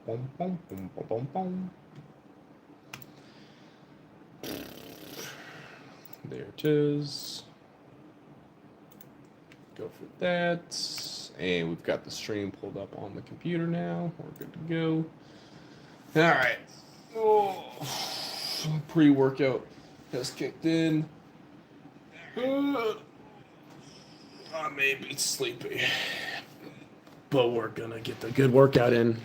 Boom, boom, boom, boom, boom, boom. There it is. Go for that. And we've got the stream pulled up on the computer now. We're good to go. All right. Oh, pre-workout has kicked in. I may be sleepy, but we're gonna get the good workout in.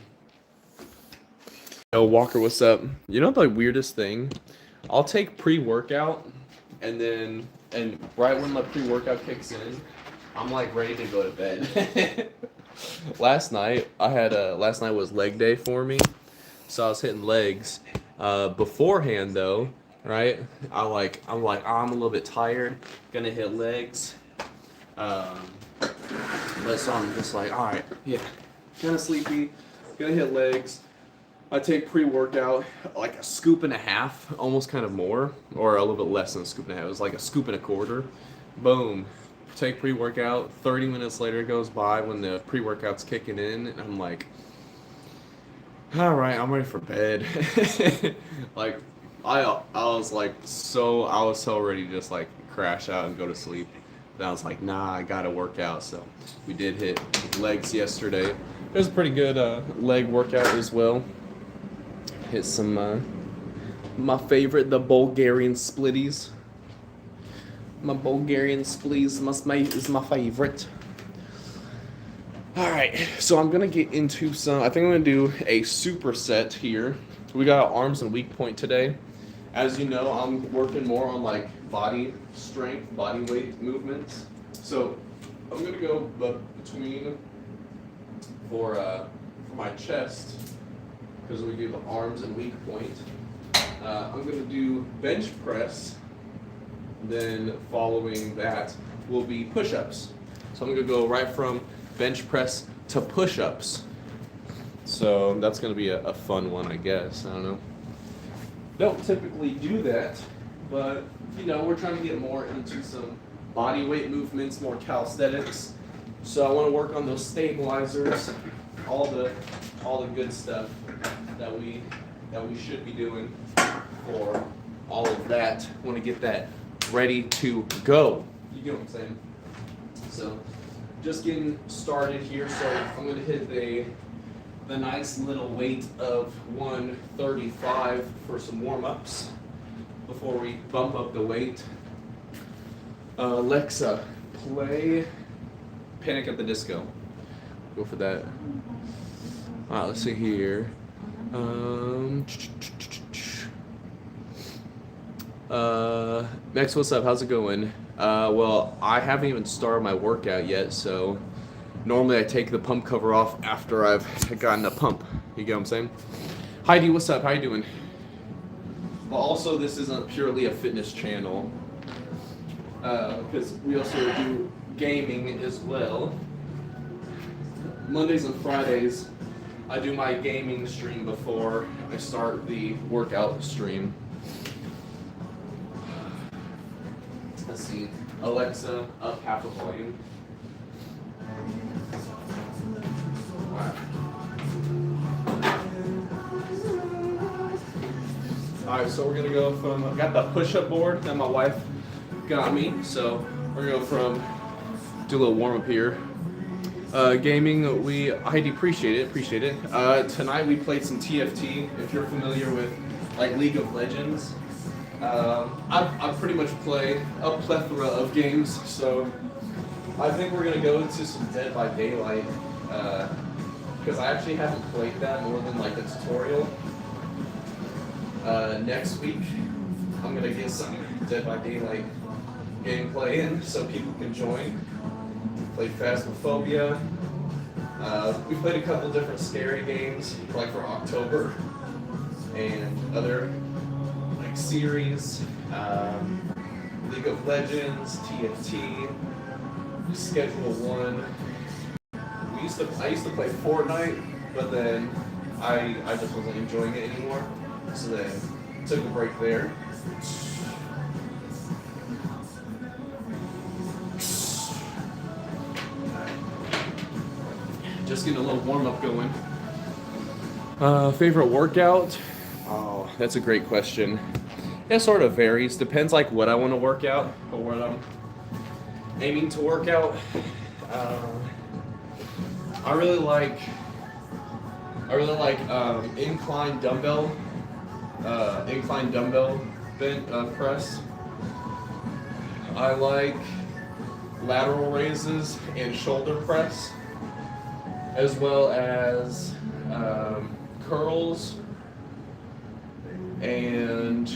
Yo, Walker, what's up? You know the weirdest thing? I'll take pre-workout, and right when my pre-workout kicks in, I'm like ready to go to bed. Last night was leg day for me, so I was hitting legs. Beforehand though, right? I'm like, oh, I'm a little bit tired, gonna hit legs. Um, but so I'm just like, all right, yeah, kind of sleepy, gonna hit legs. I take pre-workout like a scoop and a half, almost kind of more, or a little bit less than a scoop and a half. It was like a scoop and a quarter. Boom. Take pre-workout. 30 minutes later goes by when the pre-workout's kicking in, and I'm like, all right, I'm ready for bed. Like, I was so ready to just like crash out and go to sleep. Then I was like, nah, I gotta work out. So we did hit legs yesterday. It was a pretty good leg workout as well. Hit some my favorite, the Bulgarian splitties. My Bulgarian splitties is my favorite. All right, so I'm gonna get into some. I think I'm gonna do a superset here. We got arms and weak point today. As you know, I'm working more on like body strength, body weight movements. So I'm gonna go between for my chest, because we do the arms and weak point. I'm gonna do bench press. Then following that will be push-ups. So I'm gonna go right from bench press to push-ups. So that's gonna be a fun one, I guess. I don't know. Don't typically do that, but you know, we're trying to get more into some body weight movements, more calisthenics. So I want to work on those stabilizers, all the good stuff that we should be doing for all of that. Want to get that ready to go. You get what I'm saying? So just getting started here. So I'm going to hit the nice little weight of 135 for some warm-ups before we bump up the weight. Alexa, play Panic at the Disco. Go for that. All right, let's see here. Max, what's up? How's it going? Well, I haven't even started my workout yet, so normally I take the pump cover off after I've gotten a pump. You get what I'm saying? Heidi, what's up? How you doing? Well, also, this isn't purely a fitness channel, because we also do gaming as well. Mondays and Fridays, I do my gaming stream before I start the workout stream. Let's see. Alexa, up half the volume. Alright. Alright, so we're gonna go from, I've got the push-up board that my wife got me, so we're gonna go from, do a little warm-up here. Gaming, I appreciate it. Tonight we played some TFT, if you're familiar with like League of Legends. I pretty much play a plethora of games, so I think we're gonna go into some Dead by Daylight, because I actually haven't played that more than like a tutorial. Next week, I'm gonna get some Dead by Daylight gameplay in so people can join. Played Phasmophobia. We played a couple different scary games, like for October, and other like series, League of Legends, TFT, Schedule 1. I used to play Fortnite, but then I just wasn't enjoying it anymore, so then took a break there. Just getting a little warm up going. Favorite workout? Oh, that's a great question. It sort of varies. Depends like what I want to work out or what I'm aiming to work out. Uh, I really like incline dumbbell press. I like lateral raises and shoulder press, as well as curls and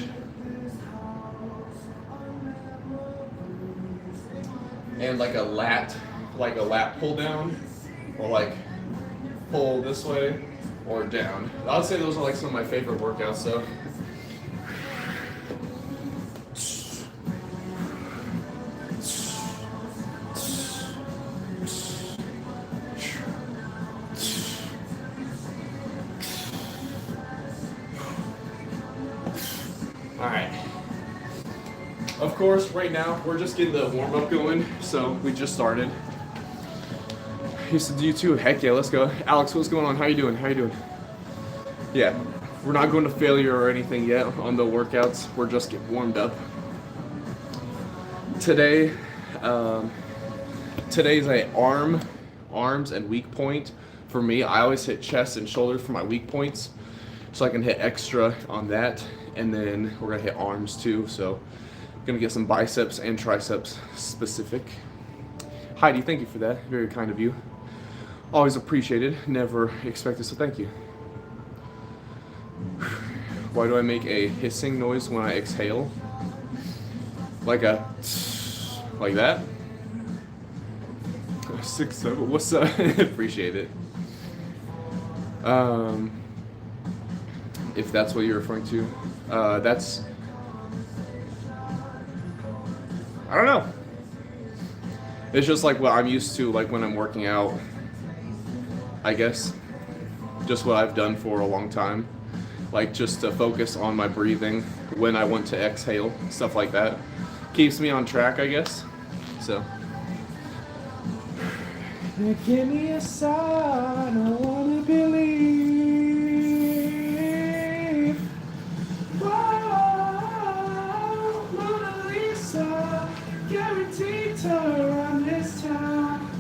like a lat pull down, or like pull this way or down. I would say those are like some of my favorite workouts. So all right. Of course, right now we're just getting the warm up going, so we just started. He said, "You too? Heck yeah, let's go." Alex, what's going on? How you doing? Yeah, we're not going to failure or anything yet on the workouts. We're just getting warmed up. Today, today's a arms and weak point. For me, I always hit chest and shoulders for my weak points, so I can hit extra on that. And then we're gonna hit arms too. So, gonna get some biceps and triceps specific. Heidi, thank you for that. Very kind of you. Always appreciated. Never expected. So thank you. Why do I make a hissing noise when I exhale? Like that? 6, 7. What's up? Appreciate it. If that's what you're referring to, that's. I don't know. It's just like what I'm used to, like when I'm working out. I guess. Just what I've done for a long time. Like just to focus on my breathing when I want to exhale, stuff like that. Keeps me on track, I guess. So. Give me a sign, I wanna believe. Whoa, Mona Lisa, guaranteed to run this town.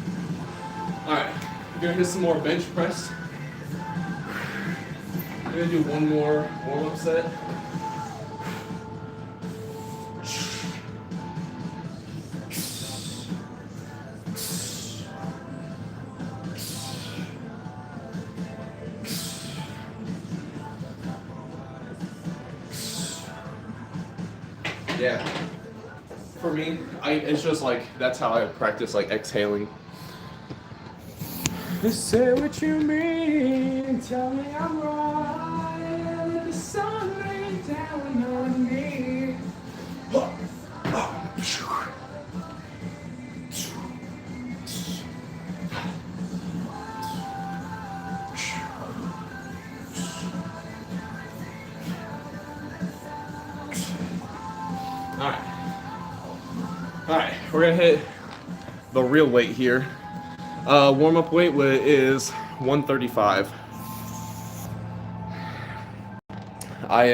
Alright, we're gonna hit some more bench press. I'm gonna do one more warm-up set. Yeah. For me, it's just like, that's how I practice like exhaling. Say what you mean, tell me I'm right, let the sun rain down on me. Alright, we're gonna hit the real weight here. Warm-up weight is 135. I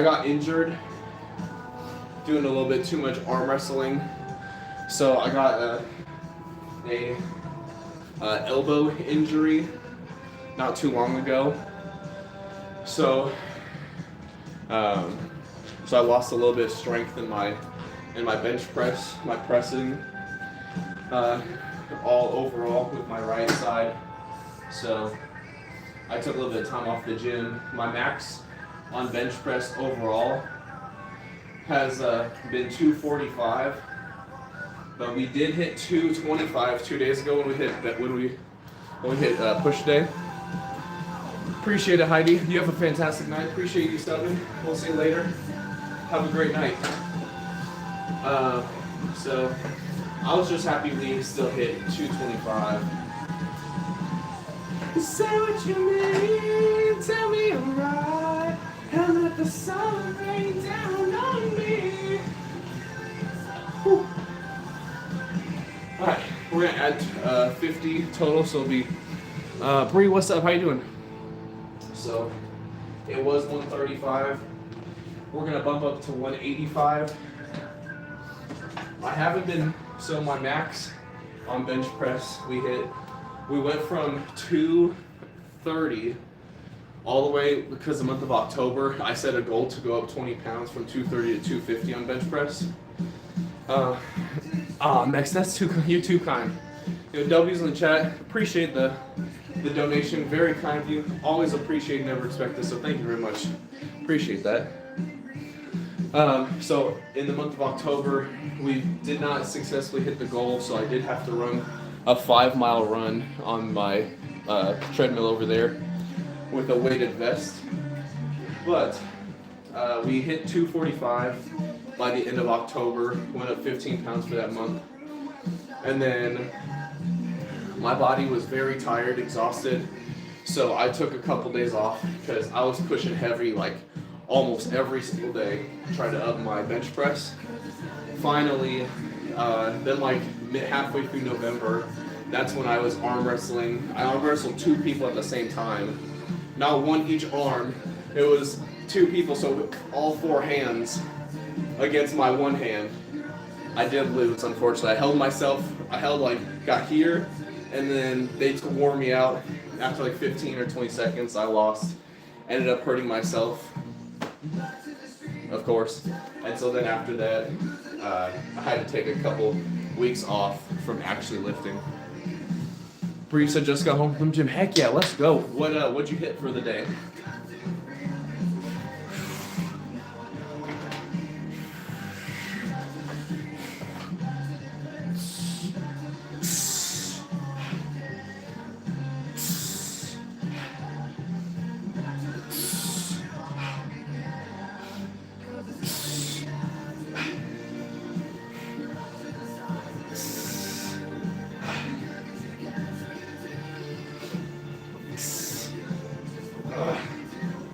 got injured doing a little bit too much arm wrestling, so I got a elbow injury not too long ago. So I lost a little bit of strength in my bench press, my pressing. All overall with my right side, so I took a little bit of time off the gym. My max on bench press overall has been 245, but we did hit 225 2 days ago when we hit push day. Appreciate it, Heidi. You have a fantastic night. Appreciate you subbing. We'll see you later. Have a great night. So I was just happy we still hit 225. Say what you mean, tell me I'm right, and let the sun rain down on me. Whew. Alright, we're gonna add 50 total, so it'll be Bree, what's up? How you doing? So, it was 135. We're gonna bump up to 185. I haven't been, so my max on bench press, we went from 230 all the way, because the month of October, I set a goal to go up 20 pounds from 230 to 250 on bench press. Max, you're too kind. W's in the chat, appreciate the donation, very kind of you. Always appreciate, never expect this, so thank you very much. Appreciate that. So in the month of October, we did not successfully hit the goal, so I did have to run a 5-mile run on my treadmill over there with a weighted vest. But we hit 245 by the end of October, went up 15 pounds for that month. And then my body was very tired, exhausted, so I took a couple days off because I was pushing heavy like almost every single day, trying to up my bench press. Finally, then like halfway through November, that's when I was arm wrestling. I arm wrestled 2 people at the same time. Not one each arm. It was 2 people, so all 4 hands against my one hand. I did lose, unfortunately. Got here, and then they wore me out. After like 15 or 20 seconds, I lost. Ended up hurting myself, of course. And so then after that, I had to take a couple weeks off from actually lifting. Bree said just got home from the gym. Heck yeah, let's go. What'd you hit for the day?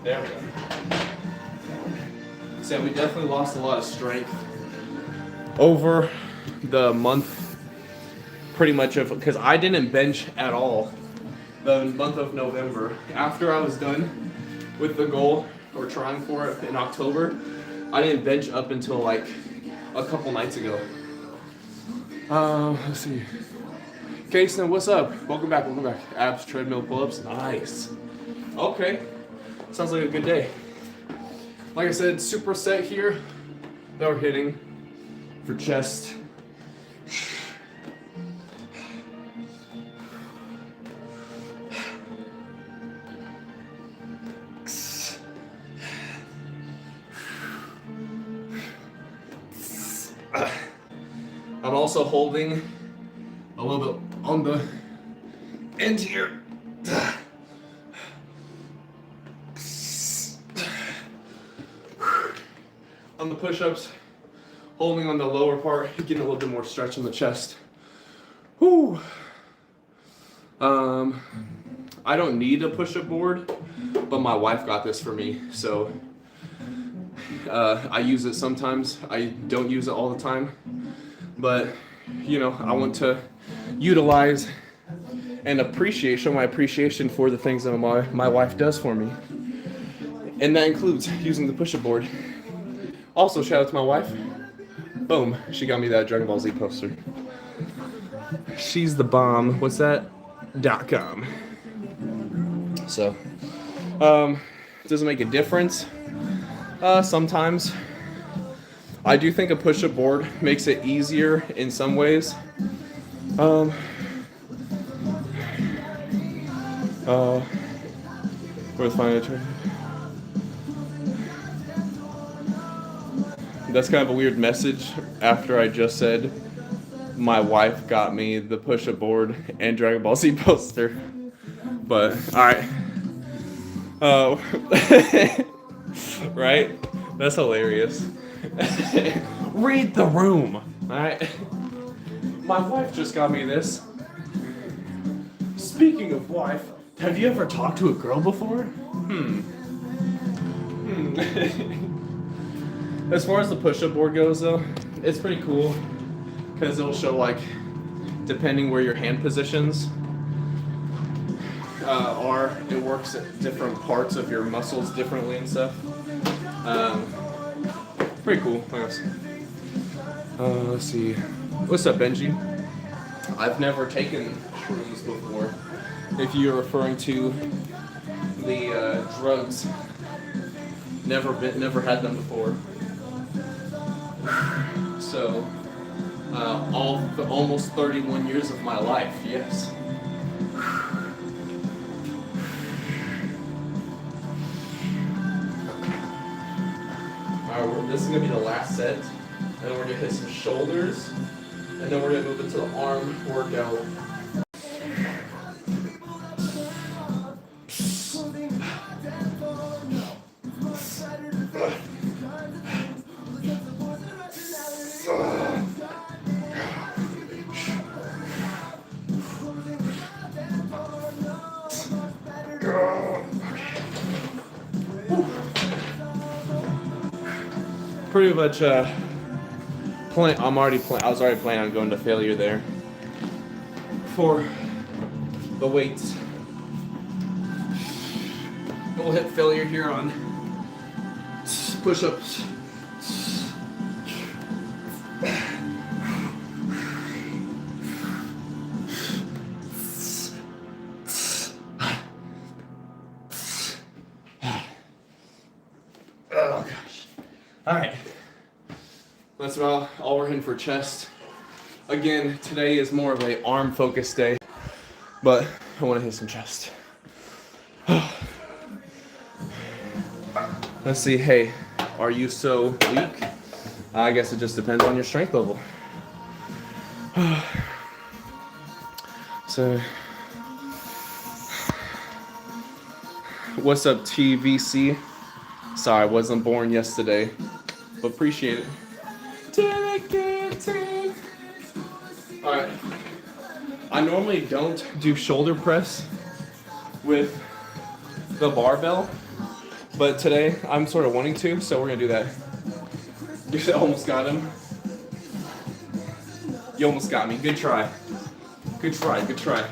There we go. So we definitely lost a lot of strength over the month, pretty much, because I didn't bench at all the month of November. After I was done with the goal, or trying for it in October, I didn't bench up until like a couple nights ago. Let's see. Kason, what's up? Welcome back. Abs, treadmill, pull-ups, nice. Okay. Sounds like a good day. Like I said, superset here that we're hitting for chest. I'm also holding a little bit on the end here. On the push-ups, holding on the lower part, getting a little bit more stretch on the chest. Whew. I don't need a push-up board, but my wife got this for me, so I use it sometimes. I don't use it all the time, but I want to utilize and show my appreciation for the things that my wife does for me, and that includes using the push-up board. Also, shout out to my wife. Boom, she got me that Dragon Ball Z poster. She's the bomb. What's that? .com. So, does it make a difference? Sometimes. I do think a push-up board makes it easier in some ways. Where to find it? That's kind of a weird message after I just said my wife got me the push-up board and Dragon Ball Z poster. But, alright. Right? That's hilarious. Read the room. Alright? My wife just got me this. Speaking of wife, have you ever talked to a girl before? As far as the push-up board goes, though, it's pretty cool because it'll show, like, depending where your hand positions, are. It works at different parts of your muscles differently and stuff. Pretty cool, I guess. Let's see. What's up, Benji? I've never taken shrooms before. If you're referring to the drugs, never had them before. So, almost 31 years of my life, yes. Alright, this is gonna be the last set, and then we're gonna hit some shoulders, and then we're gonna move into the arm workout. Pretty much I was already planning on going to failure there for the weights. We'll hit failure here on push-ups. Oh gosh. Alright. That's about all we're hitting for chest. Again, today is more of a arm focused day, but I want to hit some chest. Let's see, hey, are you so weak? I guess it just depends on your strength level. So, what's up, TVC? Sorry, I wasn't born yesterday, but appreciate it. Alright, I normally don't do shoulder press with the barbell, but today I'm sort of wanting to, so we're gonna do that. You almost got him. You almost got me. Good try. Good try. Good try.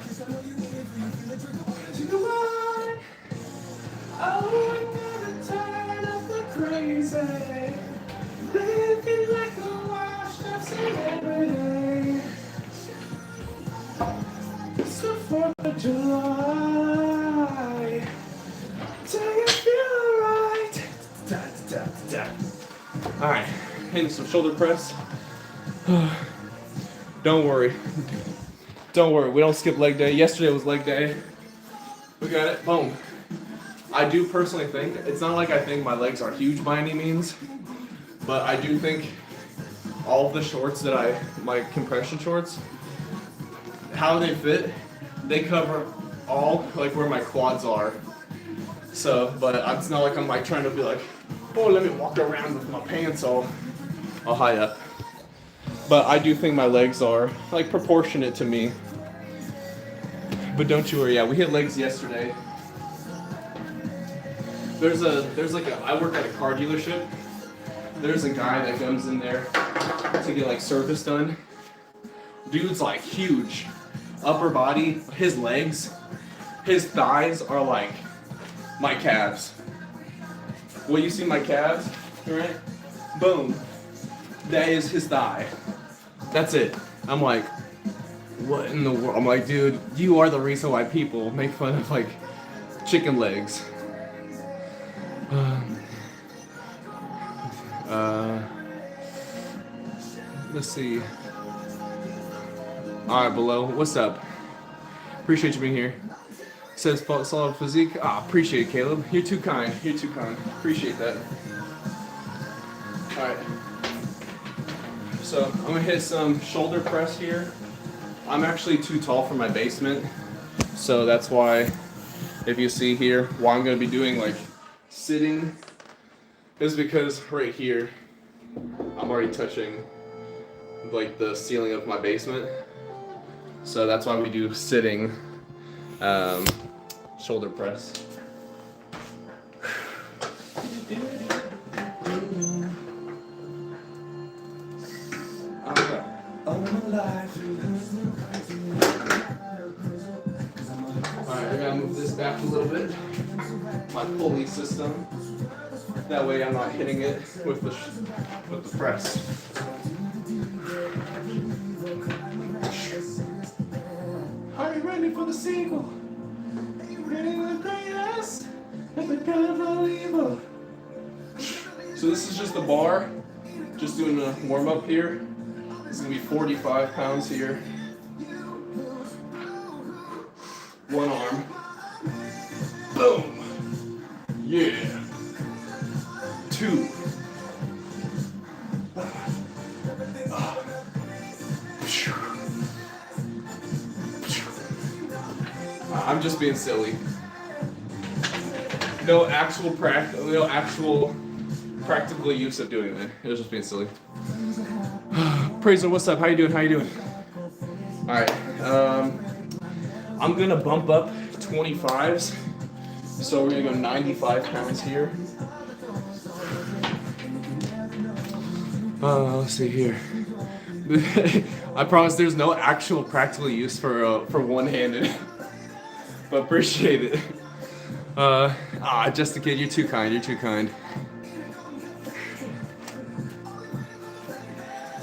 July. Do you feel right? Alright, hitting some shoulder press. Don't worry. Don't worry, we don't skip leg day. Yesterday was leg day. We got it. Boom. I do personally think, it's not like I think my legs are huge by any means, but I do think all of the shorts that my compression shorts, how they fit, they cover all like where my quads are. So, but it's not like I'm like trying to be like, oh, let me walk around with my pants all high up. But I do think my legs are like proportionate to me. But don't you worry, yeah, we hit legs yesterday. I work at a car dealership. There's a guy that comes in there to get like service done. Dude's like huge. Upper body, his legs, his thighs are like my calves. Well, you see my calves, right? Boom. That is his thigh. That's it. I'm like, what in the world? I'm like, dude, you are the reason why people make fun of like chicken legs. Let's see. Alright, below. What's up? Appreciate you being here. Says solid physique. Appreciate it, Caleb. You're too kind. You're too kind. Appreciate that. Alright. So I'm gonna hit some shoulder press here. I'm actually too tall for my basement. So that's why, if you see here, why I'm gonna be doing like sitting is because right here, I'm already touching like the ceiling of my basement. So that's why we do sitting shoulder press. Alright, I gotta move this back a little bit. My pulley system. That way I'm not hitting it with the press. Are you ready for the sequel? Are you ready for the greatest? And the unbelievable. So this is just the bar. Just doing a warm up here. It's gonna be 45 pounds here. One arm. Boom. Yeah. 2. I'm just being silly. No actual practical use of doing it. It was just being silly. Praiser, what's up? How you doing? How you doing? All right. I'm gonna bump up 25s. So we're gonna go 95 pounds here. Let's see here. I promise there's no actual practical use for one-handed, but appreciate it. Just a kid, you're too kind. You're too kind.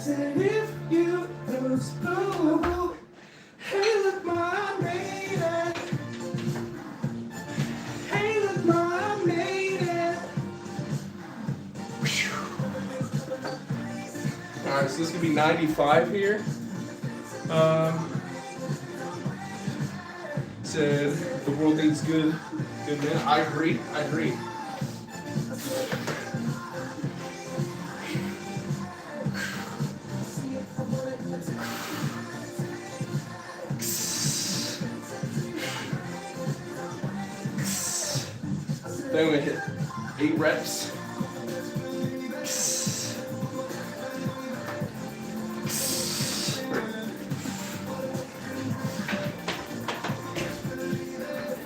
If you lose, oh, hey, look, my lady. Hey, look, my lady. Alright, so this is gonna be 95 here. Said the world needs good men. I agree. Then we hit 8 reps.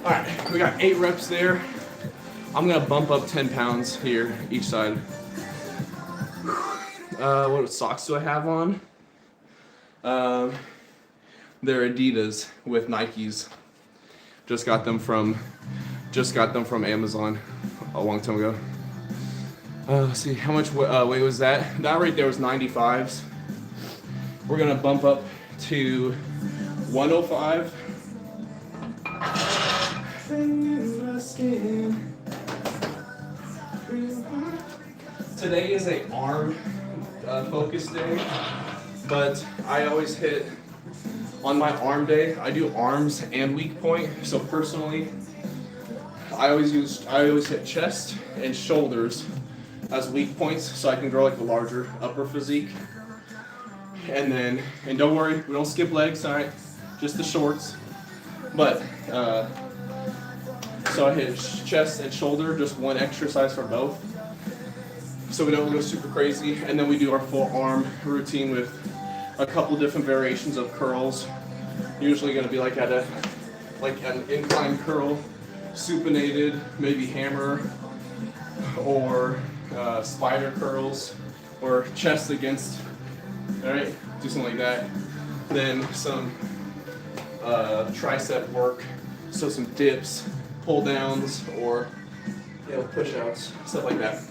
All right, we got 8 reps there. I'm gonna bump up 10 pounds here, each side. What socks do I have on? They're Adidas with Nikes. Just got them from Amazon a long time ago. Let's see, how much weight was that? That right there was 95s. We're gonna bump up to 105. Today is a arm focus day, but I always hit on my arm day. I do arms and weak point. So personally, I always hit chest and shoulders as weak points, so I can grow like a larger upper physique. And don't worry, we don't skip legs, all right? Just the shorts. But so I hit chest and shoulder, just one exercise for both. So we don't go super crazy, and then we do our full arm routine with a couple different variations of curls. Usually going to be like an incline curl, supinated, maybe hammer, or spider curls, or chest against. All right, do something like that. Then some tricep work, so some dips, pull downs, or push outs, stuff like that.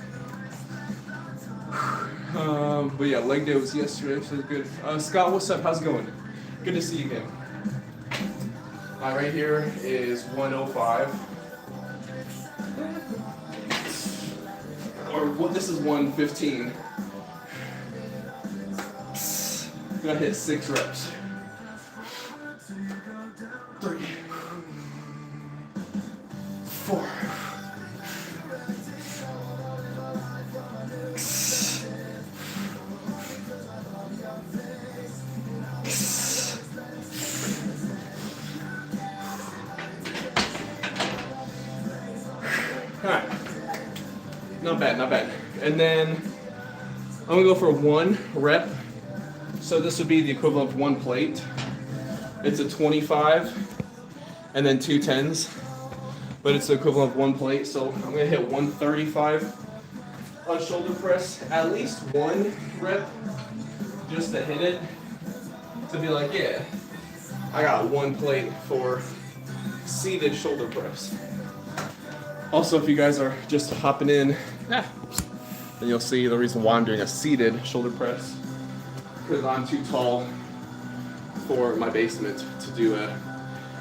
But yeah, leg day was yesterday, so it's good. Scott, what's up? How's it going? Good to see you again. Right here is 105. This is 115. I'm gonna hit 6 reps. 3, 4. Alright, not bad. And then I'm gonna go for 1 rep. So this would be the equivalent of 1 plate. It's a 25 and then 2 10s, but it's the equivalent of 1 plate. So I'm gonna hit 135 on shoulder press, at least 1 rep, just to hit it, to be like, yeah, I got 1 plate for seated shoulder press. Also, if you guys are just hopping in, then you'll see the reason why I'm doing a seated shoulder press, because I'm too tall for my basement to do a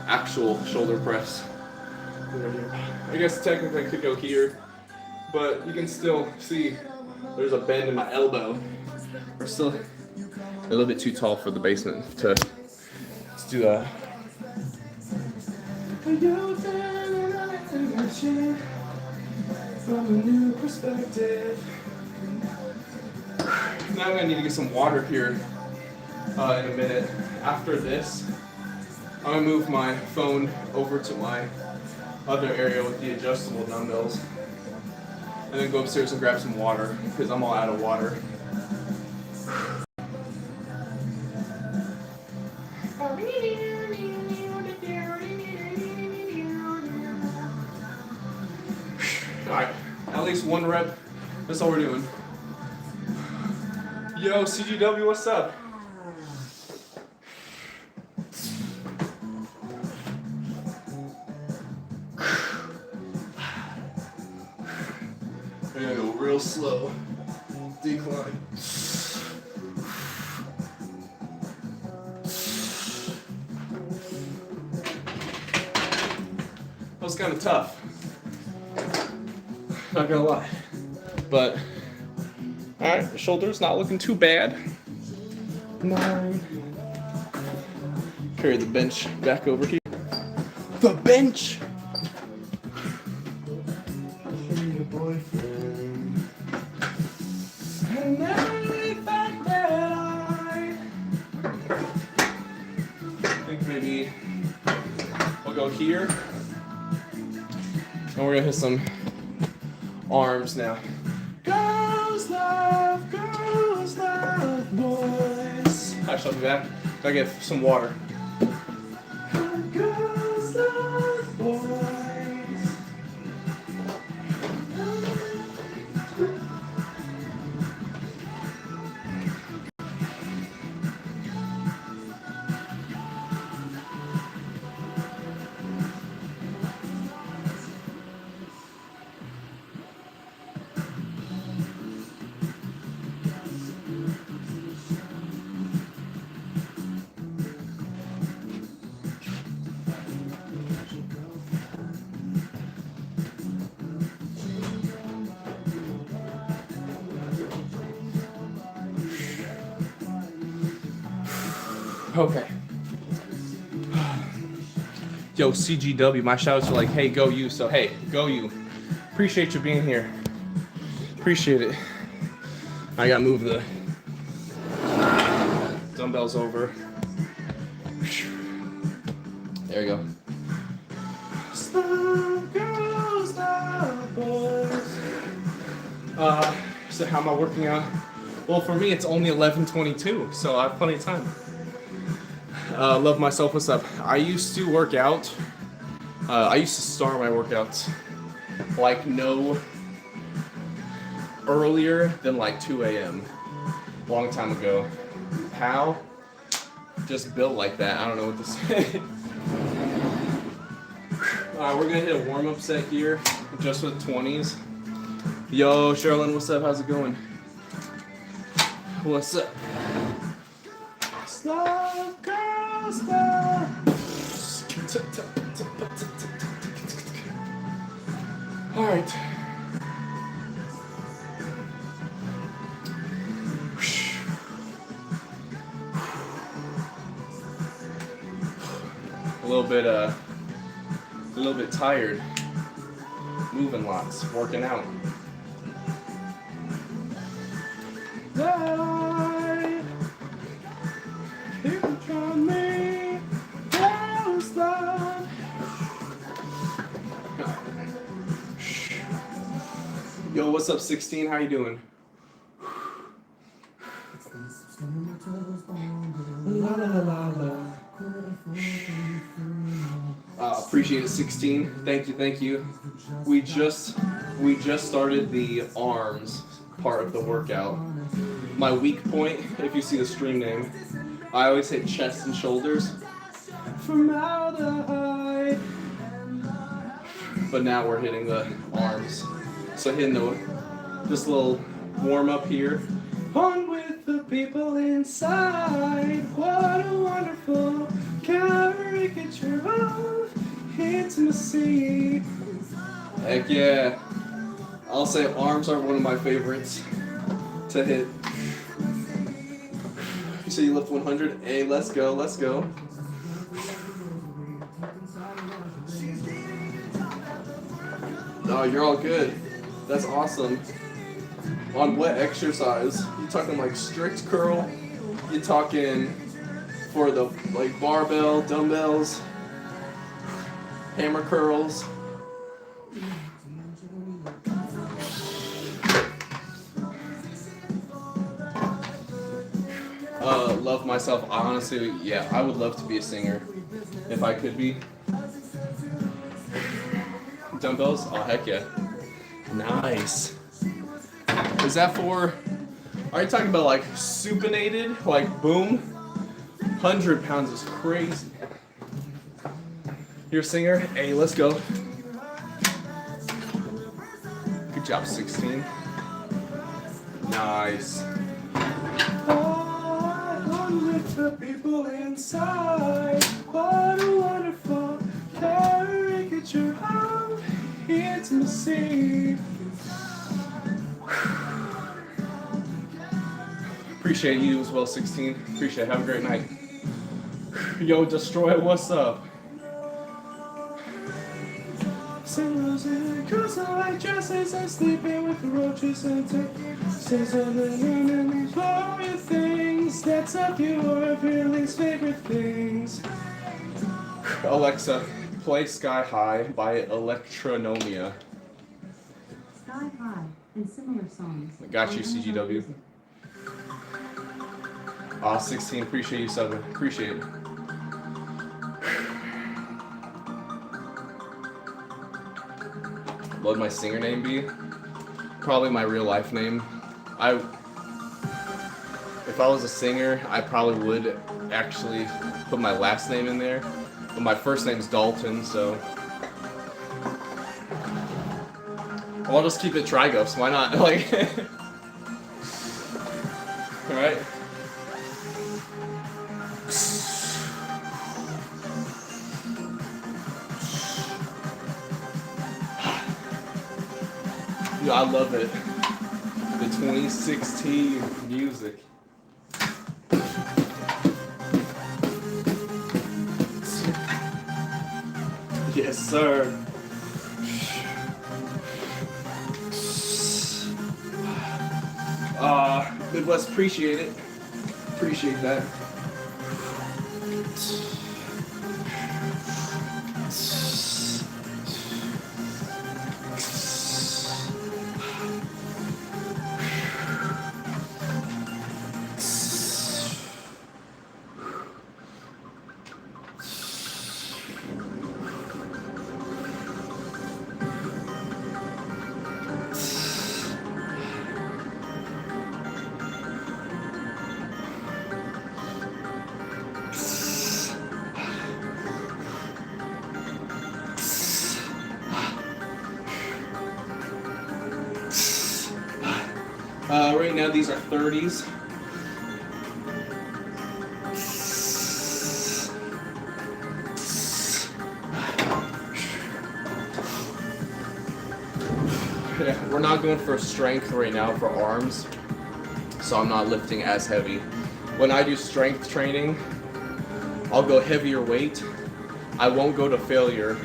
actual shoulder press. I guess technically I could go here, but you can still see there's a bend in my elbow. We're still a little bit too tall for the basement to do that. From a new perspective. Now I'm gonna need to get some water here in a minute. After this, I'm gonna move my phone over to my other area with the adjustable dumbbells, and then go upstairs and grab some water because I'm all out of water. Alright, at least one rep. That's all we're doing. Yo, CGW, what's up? I'm gonna go real slow. Decline. That was kind of tough. Not gonna lie. But, alright, the shoulder's not looking too bad. 9. Carry the bench back over here. The bench! Your boyfriend. And every fact that I think maybe we'll go here. And we're gonna hit some arms now. Girls love, boys. Actually, I'll be back. Gotta get some water. Girls love boys. Okay. Yo, CGW, my shoutouts are like, hey, go you. So, hey, go you. Appreciate you being here. Appreciate it. I gotta move the dumbbells over. There we go. Stop, girls, stop, boys. So how am I working out? Well, for me, it's only 11:22, so I have plenty of time. Love myself, what's up? I used to work out. I used to start my workouts like no earlier than like 2 a.m. Long time ago. How? Just built like that. I don't know what to say. Alright, we're gonna hit a warm-up set here, just with 20s. Yo, Sherilyn, what's up? How's it going? What's up? Stop, girl, stop. All right. A little bit tired. Moving lots, working out. Yo, what's up, 16? How you doing? Appreciate it, 16. Thank you. We just started the arms part of the workout. My weak point, if you see the stream name, I always hit chest and shoulders. Formaldehyde, but now we're hitting the arms. So hitting this little warm up here. On with the people inside. What a wonderful caricature of intimacy. Heck yeah. I'll say arms are one of my favorites to hit. You say you lift 100? Hey, let's go, let's go. No, you're all good. That's awesome. On what exercise? You talking like strict curl? You talking for the like barbell, dumbbells, hammer curls? Love myself. Honestly, yeah, I would love to be a singer if I could be. Dumbbells? Oh, heck yeah. Nice. Is that for, are you talking about like supinated? Like boom? 100 pounds is crazy. You're a singer? Hey, let's go. Good job, 16. Nice. With the people inside, what a wonderful caricature of intimacy. Appreciate you as well, 16. Appreciate it. Have a great night. Yo, Destroy, what's up? Cause I like dresses and sleeping with the roaches and says all the your things. That's up your feelings, favorite things. Alexa, play Sky High by Electronomia. Sky High and similar songs. I got you, CGW. Aw, 16, appreciate you subbing. Appreciate it. What would my singer name be? Probably my real life name. If I was a singer, I probably would actually put my last name in there. But my first name's Dalton, so. Well, I'll just keep it Trigos. Why not? Like, alright. Yeah, I love it. The 2016 music. Yes, sir. Midwest, appreciate it. Appreciate that. Right now these are 30s. Yeah, we're not going for strength right now for arms, so I'm not lifting as heavy. When I do strength training, I'll go heavier weight. I won't go to failure.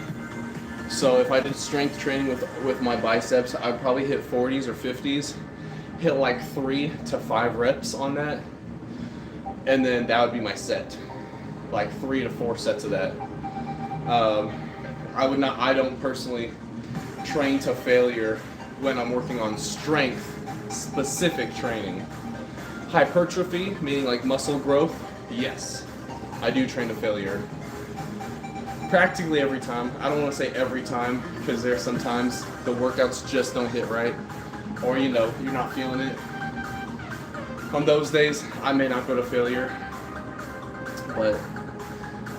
So if I did strength training with my biceps, I'd probably hit 40s or 50s. Hit like 3 to 5 reps on that, and then that would be my set, like 3 to 4 sets of that. I don't personally train to failure when I'm working on strength specific training. Hypertrophy, meaning like muscle growth, yes, I do train to failure. Practically every time. I don't want to say every time, because there's sometimes the workouts just don't hit right. Or you're not feeling it. On those days, I may not go to failure, but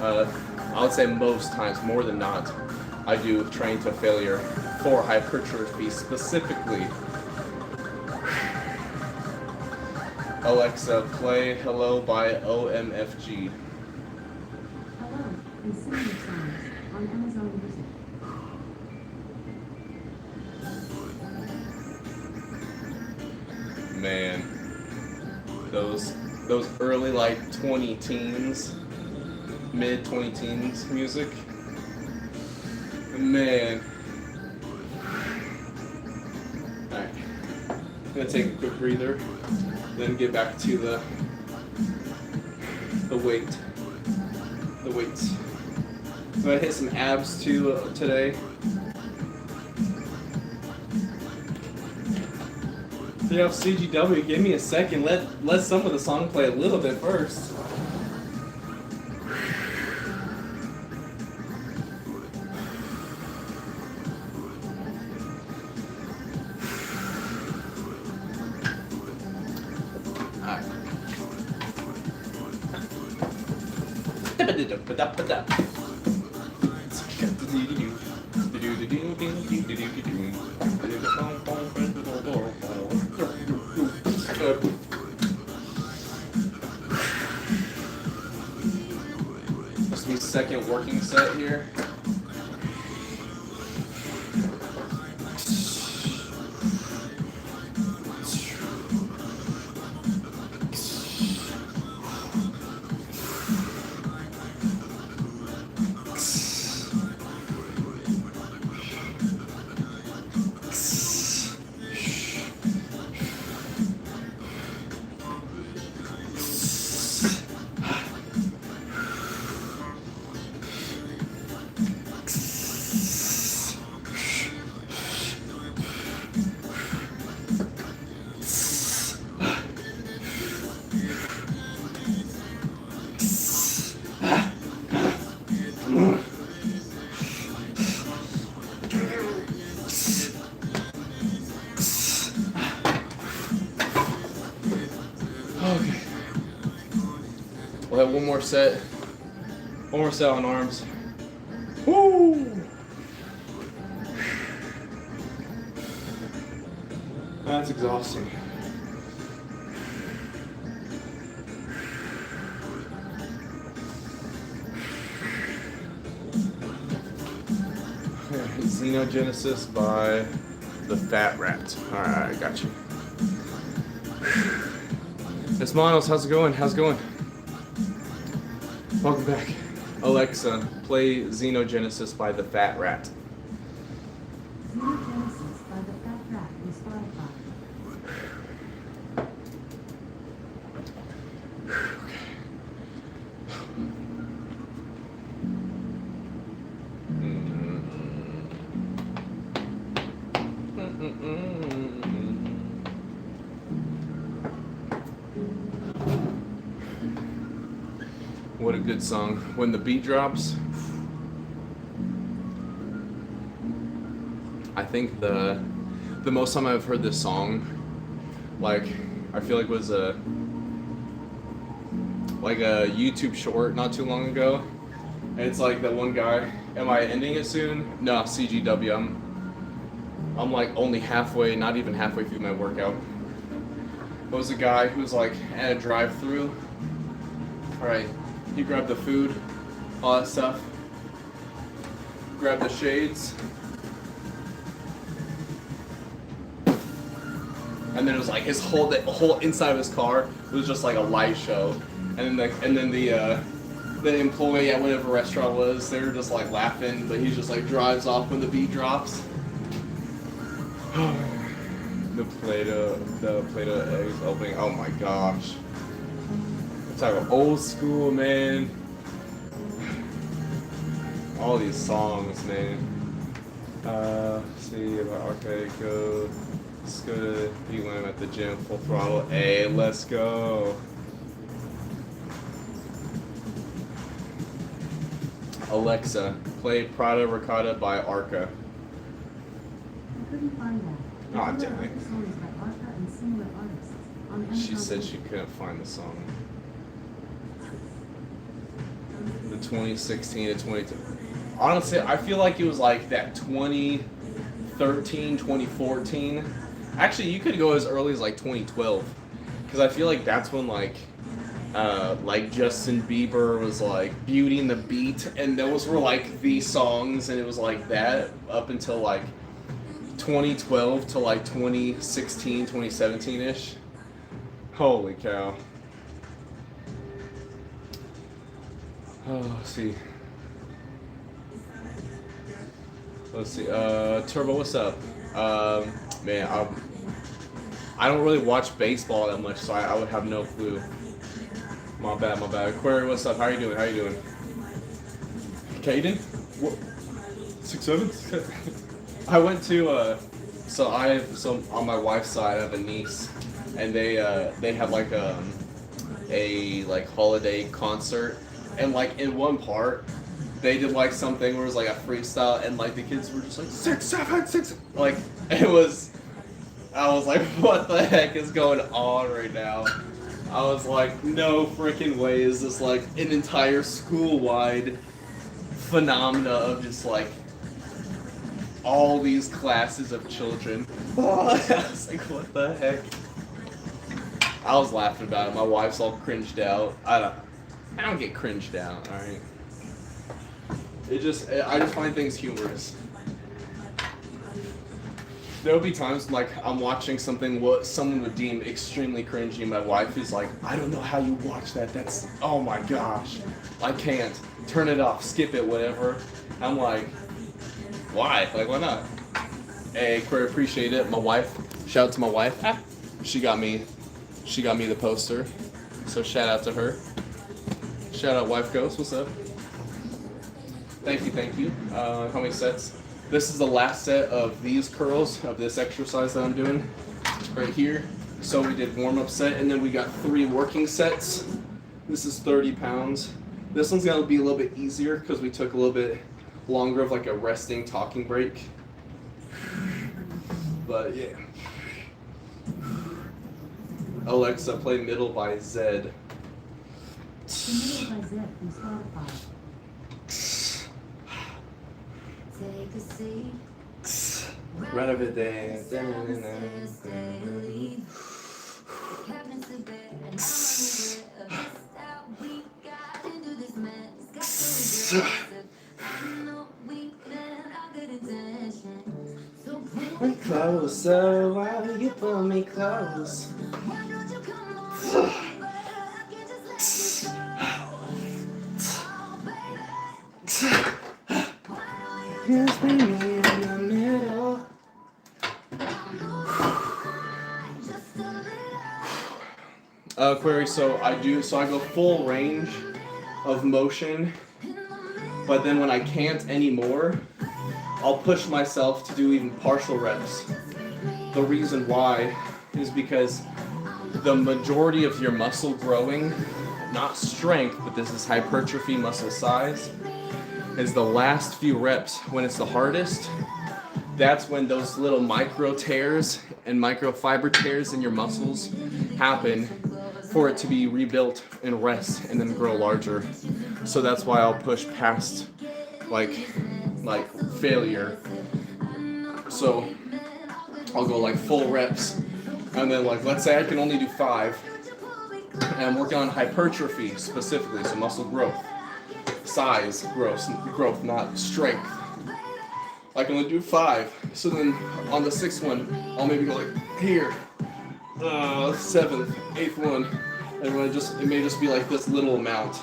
I would say most times, more than not, I do Train to Failure for Hypertrophy specifically. Alexa, play Hello by OMFG. Hello, and similar songs on Amazon Music. Man, those early like 20 teens, mid 20 teens music. Man. Alright. I'm gonna take a quick breather, then get back to the weights. I'm gonna hit some abs too today. Yeah, CGW, give me a second. Let some of the song play a little bit first. This will be second working set here. Okay. We'll have one more set. One more set on arms. Woo! That's exhausting. Xenogenesis by the Fat Rat. Alright, I got you. Miss Monos, how's it going? How's it going? Welcome back. Alexa, play Xenogenesis by the Fat Rat. Xenogenesis by the Fat Rat on Spotify. What a good song. When the beat drops, I think the most time I've heard this song, like, I feel like it was a YouTube short not too long ago. And it's like that one guy, am I ending it soon? No, CGW, I'm like only halfway, not even halfway through my workout. There was a guy who was like at a drive-through. Alright, he grabbed the food, all that stuff, grabbed the shades, and then it was like the whole inside of his car was just like a light show. And then the employee at whatever restaurant was, they were just like laughing, but he just like drives off when the beat drops. the Play-Doh eggs opening. Oh my gosh. Talk about old school, man. All these songs, man. See about arcade code. It's good. You when I'm at the gym, full throttle. Hey, let's go. Alexa, play Prada Ricotta by Arca. I couldn't find that. Aw, There are damn it. other songs by Arca and similar artists on Amazon She said Music. she couldn't find the song. The 2016 to 22. Honestly, I feel like it was like that 2013, 2014. Actually, you could go as early as like 2012, because I feel like that's when like Justin Bieber was like Beauty and the Beat, and those were like the songs, and it was like that up until like 2012 to like 2016, 2017 ish. Holy cow. Oh, let's see. Turbo, what's up? Man, I don't really watch baseball that much, so I would have no clue. My bad. Query, what's up? How you doing? Caden? What? 6'7"? I went to, so on my wife's side, I have a niece, and they have like a like holiday concert, and like in one part, they did like something where it was like a freestyle, and like the kids were just like 6, 7, 6, like I was like, what the heck is going on right now? I was like, no freaking way is this like an entire school-wide phenomena of just like all these classes of children. I was like, what the heck? I was laughing about it. My wife's all cringed out. I don't get cringed out, alright? I just find things humorous. There'll be times when, like, I'm watching something what someone would deem extremely cringy, and my wife is like, I don't know how you watch that. That's, oh my gosh. I can't. Turn it off, skip it, whatever. I'm like, why? Like, why not? Hey, Query, appreciate it. My wife, shout out to my wife. She got me the poster. So shout out to her. Shout out Wife Ghost, what's up? Thank you. How many sets? This is the last set of these curls, of this exercise that I'm doing right here. So we did warm-up set, and then we got 3 working sets. This is 30 pounds. This one's gonna be a little bit easier because we took a little bit longer of like a resting talking break. But yeah. Alexa, play Middle by Zed. The Middle by Zed from Spotify. Take a seat. Right over there. Closer, why do you pull me close? Just meet me in the middle. Query, so I go full range of motion, but then when I can't anymore, I'll push myself to do even partial reps. The reason why is because the majority of your muscle growing, not strength, but this is hypertrophy muscle size, is the last few reps when it's the hardest. That's when those little micro tears and microfiber tears in your muscles happen for it to be rebuilt and rest and then grow larger. So that's why I'll push past like failure. So I'll go like full reps, and then like let's say I can only do 5, and I'm working on hypertrophy specifically, so muscle growth, size growth, not strength. I can only do 5, so then on the 6th one I'll maybe go like here, 7th, 8th one, and it may just be like this little amount,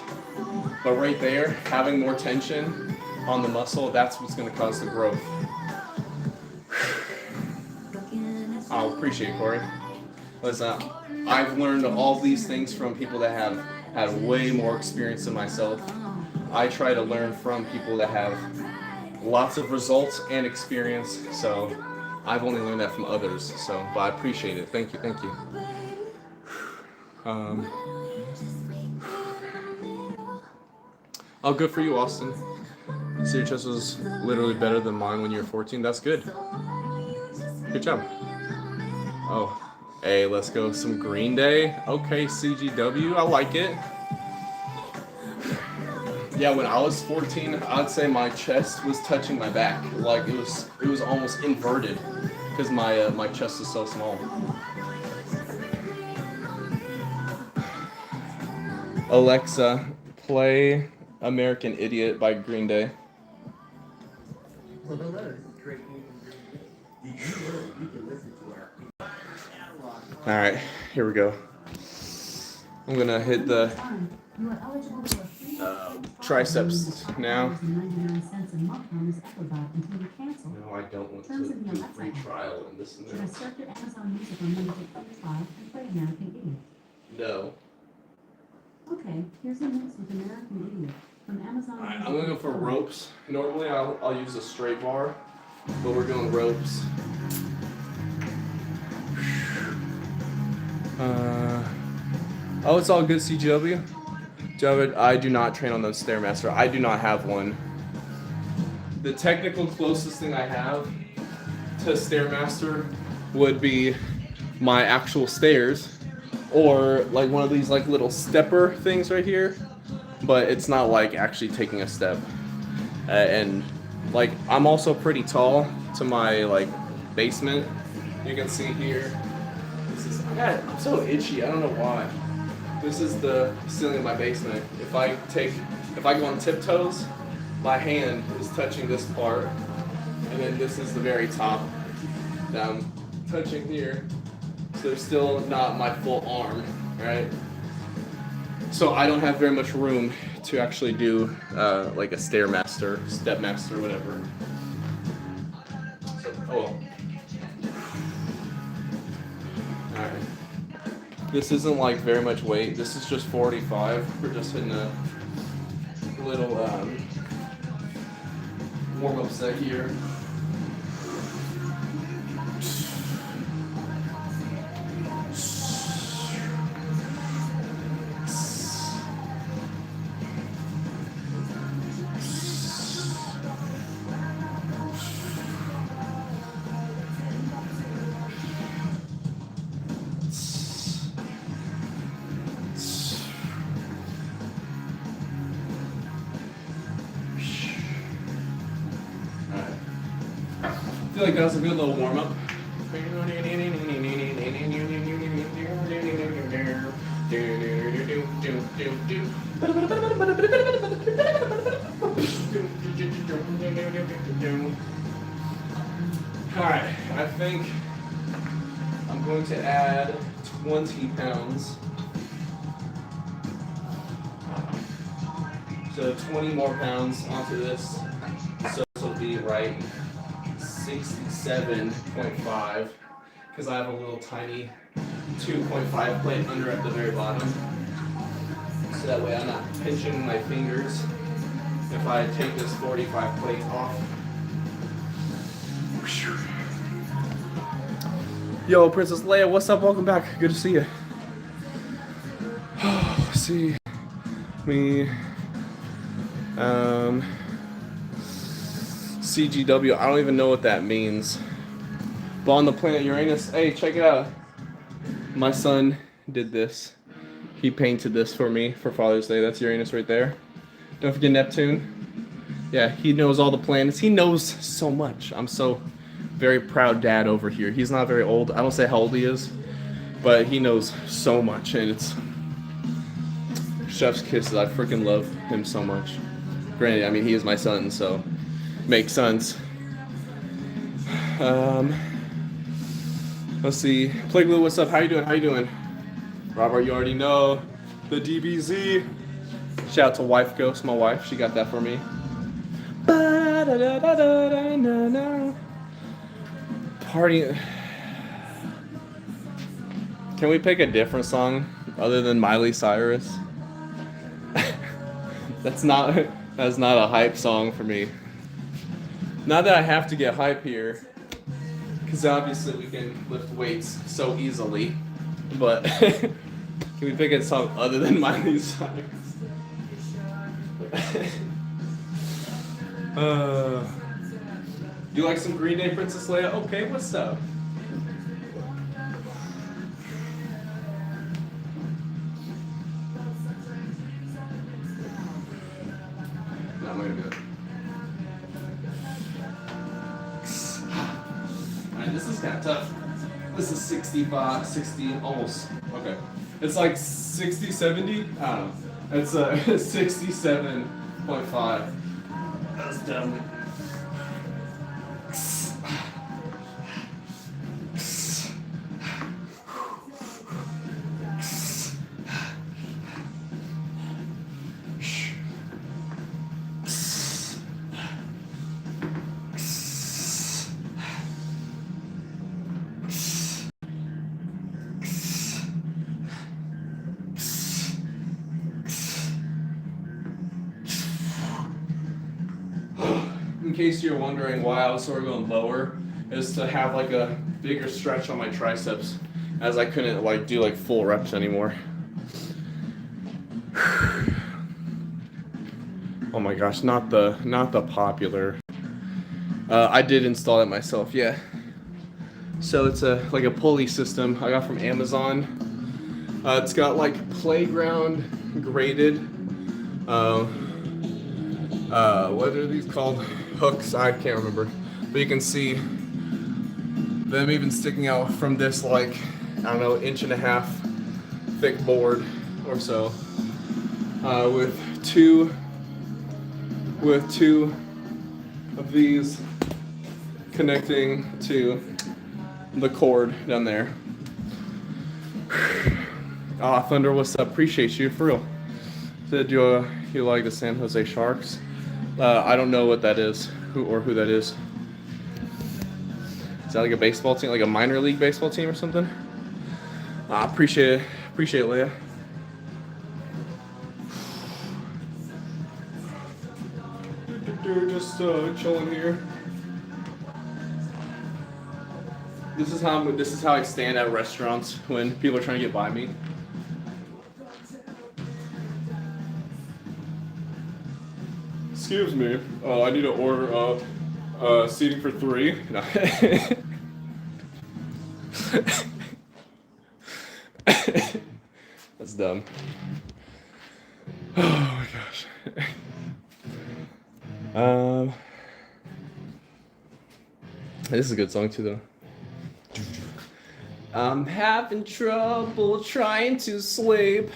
but right there having more tension on the muscle, that's what's going to cause the growth. I'll appreciate it, Corey. Listen, I've learned all these things from people that have had way more experience than myself. I try to learn from people that have lots of results and experience, so I've only learned that from others. So, but I appreciate it. Thank you. Oh, good for you, Austin. So your chest was literally better than mine when you were 14. That's good. Good job. Oh, hey, let's go some Green Day. Okay, CGW, I like it. Yeah, when I was 14, I'd say my chest was touching my back. Like it was almost inverted because my chest is so small. Alexa, play American Idiot by Green Day. Well, hello, this is great news from Green Day. Did you know you can listen to our catalog? All right, here we go. I'm gonna hit the You are eligible for a free triceps now. $5.99 a month on this Equivalent until you cancel. No, I don't want Terms to of the do Alexa free app. trial and this and Should I that. start your Amazon Music Unlimited free trial and play American Idiot? No. Okay, here's a mix with American Idiot from Amazon. Alright, Music I'm gonna go for ropes. Normally I'll use a straight bar, but we're doing ropes. Oh, it's all good, CGW. Javid, I do not train on the Stairmaster. I do not have one. The technical closest thing I have to Stairmaster would be my actual stairs, or like one of these like little stepper things right here, but it's not like actually taking a step. And like I'm also pretty tall to my like basement. You can see here. This is I'm so itchy. I don't know why. This is the ceiling of my basement. If I go on tiptoes, my hand is touching this part, and then this is the very top that I'm touching here. So there's still not my full arm, right? So I don't have very much room to actually do like a Stairmaster, Stepmaster, whatever. So, oh well. Alright. This isn't like very much weight. This is just 45. We're just hitting a little warm-up set here. I feel like that was a good little warm up. Alright, I think I'm going to add 20 pounds. So 20 more pounds onto this. So this will be right 67.5, because I have a little tiny 2.5 plate under at the very bottom. So that way I'm not pinching my fingers if I take this 45 plate off. Yo, Princess Leia, what's up? Welcome back. Good to see you. See me. CGW, I don't even know what that means. But on the planet Uranus, hey, check it out. My son did this. He painted this for me for Father's Day. That's Uranus right there. Don't forget Neptune. Yeah, he knows all the planets. He knows so much. I'm so very proud dad over here. He's not very old. I don't say how old he is, but he knows so much, and it's chef's kisses. I freaking love him so much. Granted, I mean, he is my son, so makes sense. Let's see. Plague Blue, what's up? How you doing? How you doing? Robert, you already know the DBZ. Shout out to Wife Ghost, my wife. She got that for me. Party. Can we pick a different song other than Miley Cyrus? That's not a hype song for me. Not that I have to get hype here, because obviously we can lift weights so easily, but can we pick a song other than Miley Cyrus? You like some Green Day, Princess Leia? Okay, what's up? is kind of tough. This is 65, 60, almost. Okay. It's like 60, 70? I don't know. It's 67.5. That's dumb. In case you're wondering why I was sort of going lower, is to have like a bigger stretch on my triceps, as I couldn't like do like full reps anymore. Oh my gosh, not the popular. I did install it myself, yeah. So it's like a pulley system I got from Amazon. It's got like playground graded. What are these called? Hooks, I can't remember. But you can see them even sticking out from this like, I don't know, 1.5 inch thick board or so. With two of these connecting to the cord down there. Ah, Thunder, what's up? Appreciate you, for real. Did you like the San Jose Sharks? I don't know what that is, who that is. Is that like a baseball team, like a minor league baseball team or something? Appreciate it, Leah. Just chilling here. This is how I stand at restaurants when people are trying to get by me. Excuse me, I need to order seating for 3. No. That's dumb. Oh my gosh. This is a good song too, though. I'm having trouble trying to sleep.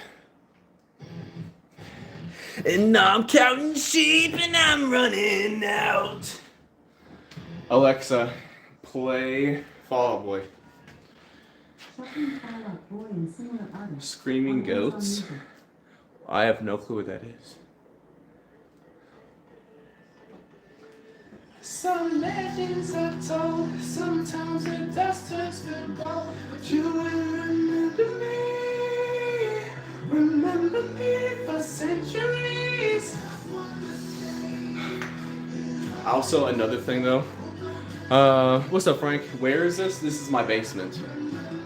And I'm counting sheep and I'm running out. Alexa, play Fall Out Boy. Shuffling Fall Out Boy and similar artists. Screaming on Amazon Goats? Music. I have no clue what that is. Some legends are told, sometimes the dust turns to gold. But you remember me for centuries. Also, another thing though. What's up, Frank? Where is this? This is my basement,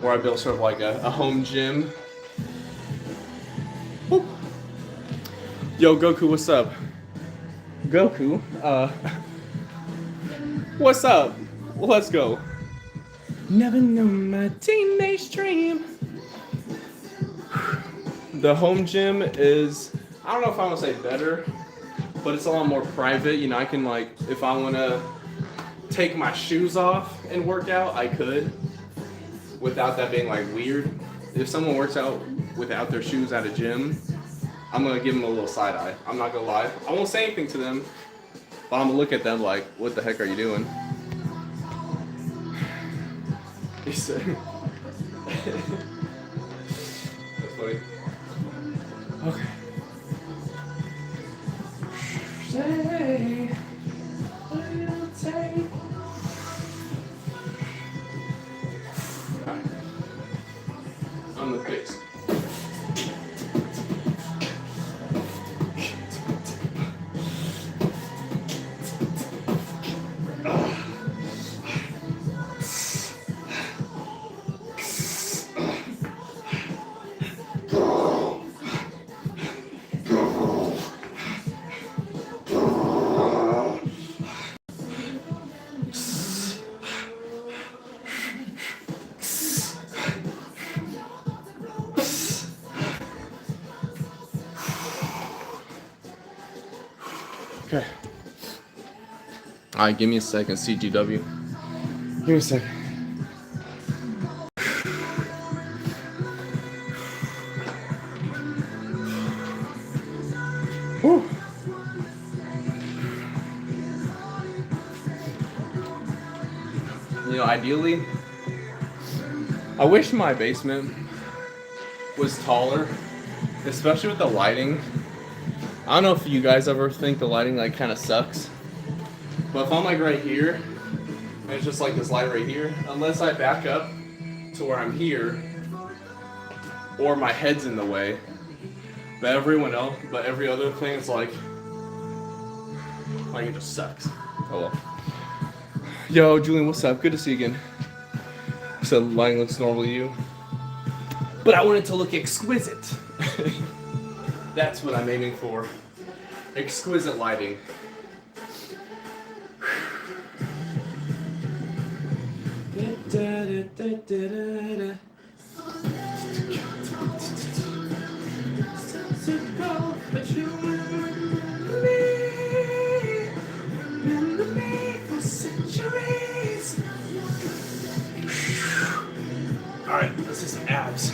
where I built sort of like a home gym. Whoop. Yo, Goku, what's up? Goku, what's up? Let's go. Never knew my teenage dream. The home gym is, I don't know if I want to say better, but it's a lot more private. You know, I can like, if I want to take my shoes off and work out, I could, without that being like weird. If someone works out without their shoes at a gym, I'm going to give them a little side eye. I'm not going to lie. I won't say anything to them, but I'm going to look at them like, what the heck are you doing? He said, that's funny. Okay. Say, what it'll take. On the face. Okay. Alright, give me a second, CGW. Give me a second. ideally, I wish my basement was taller, especially with the lighting. I don't know if you guys ever think the lighting like kind of sucks, but if I'm like right here, and it's just like this light right here, unless I back up to where I'm here, or my head's in the way, but every other thing is like it just sucks. Oh well. Yo, Julian, what's up? Good to see you again. So the lighting looks normal to you, but I want it to look exquisite. That's what I'm aiming for. Exquisite lighting. Alright, let's do some abs.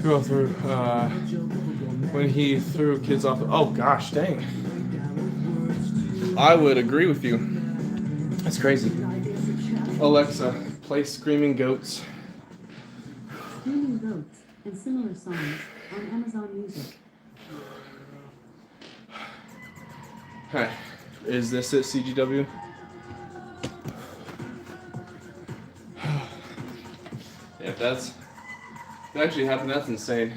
Go through when he threw kids off. Oh gosh, dang! I would agree with you. That's crazy. Alexa, play Screaming Goats. Screaming Goats and similar songs on Amazon Music. Hi, is this it, CGW? Yeah, if that actually happened, that's insane.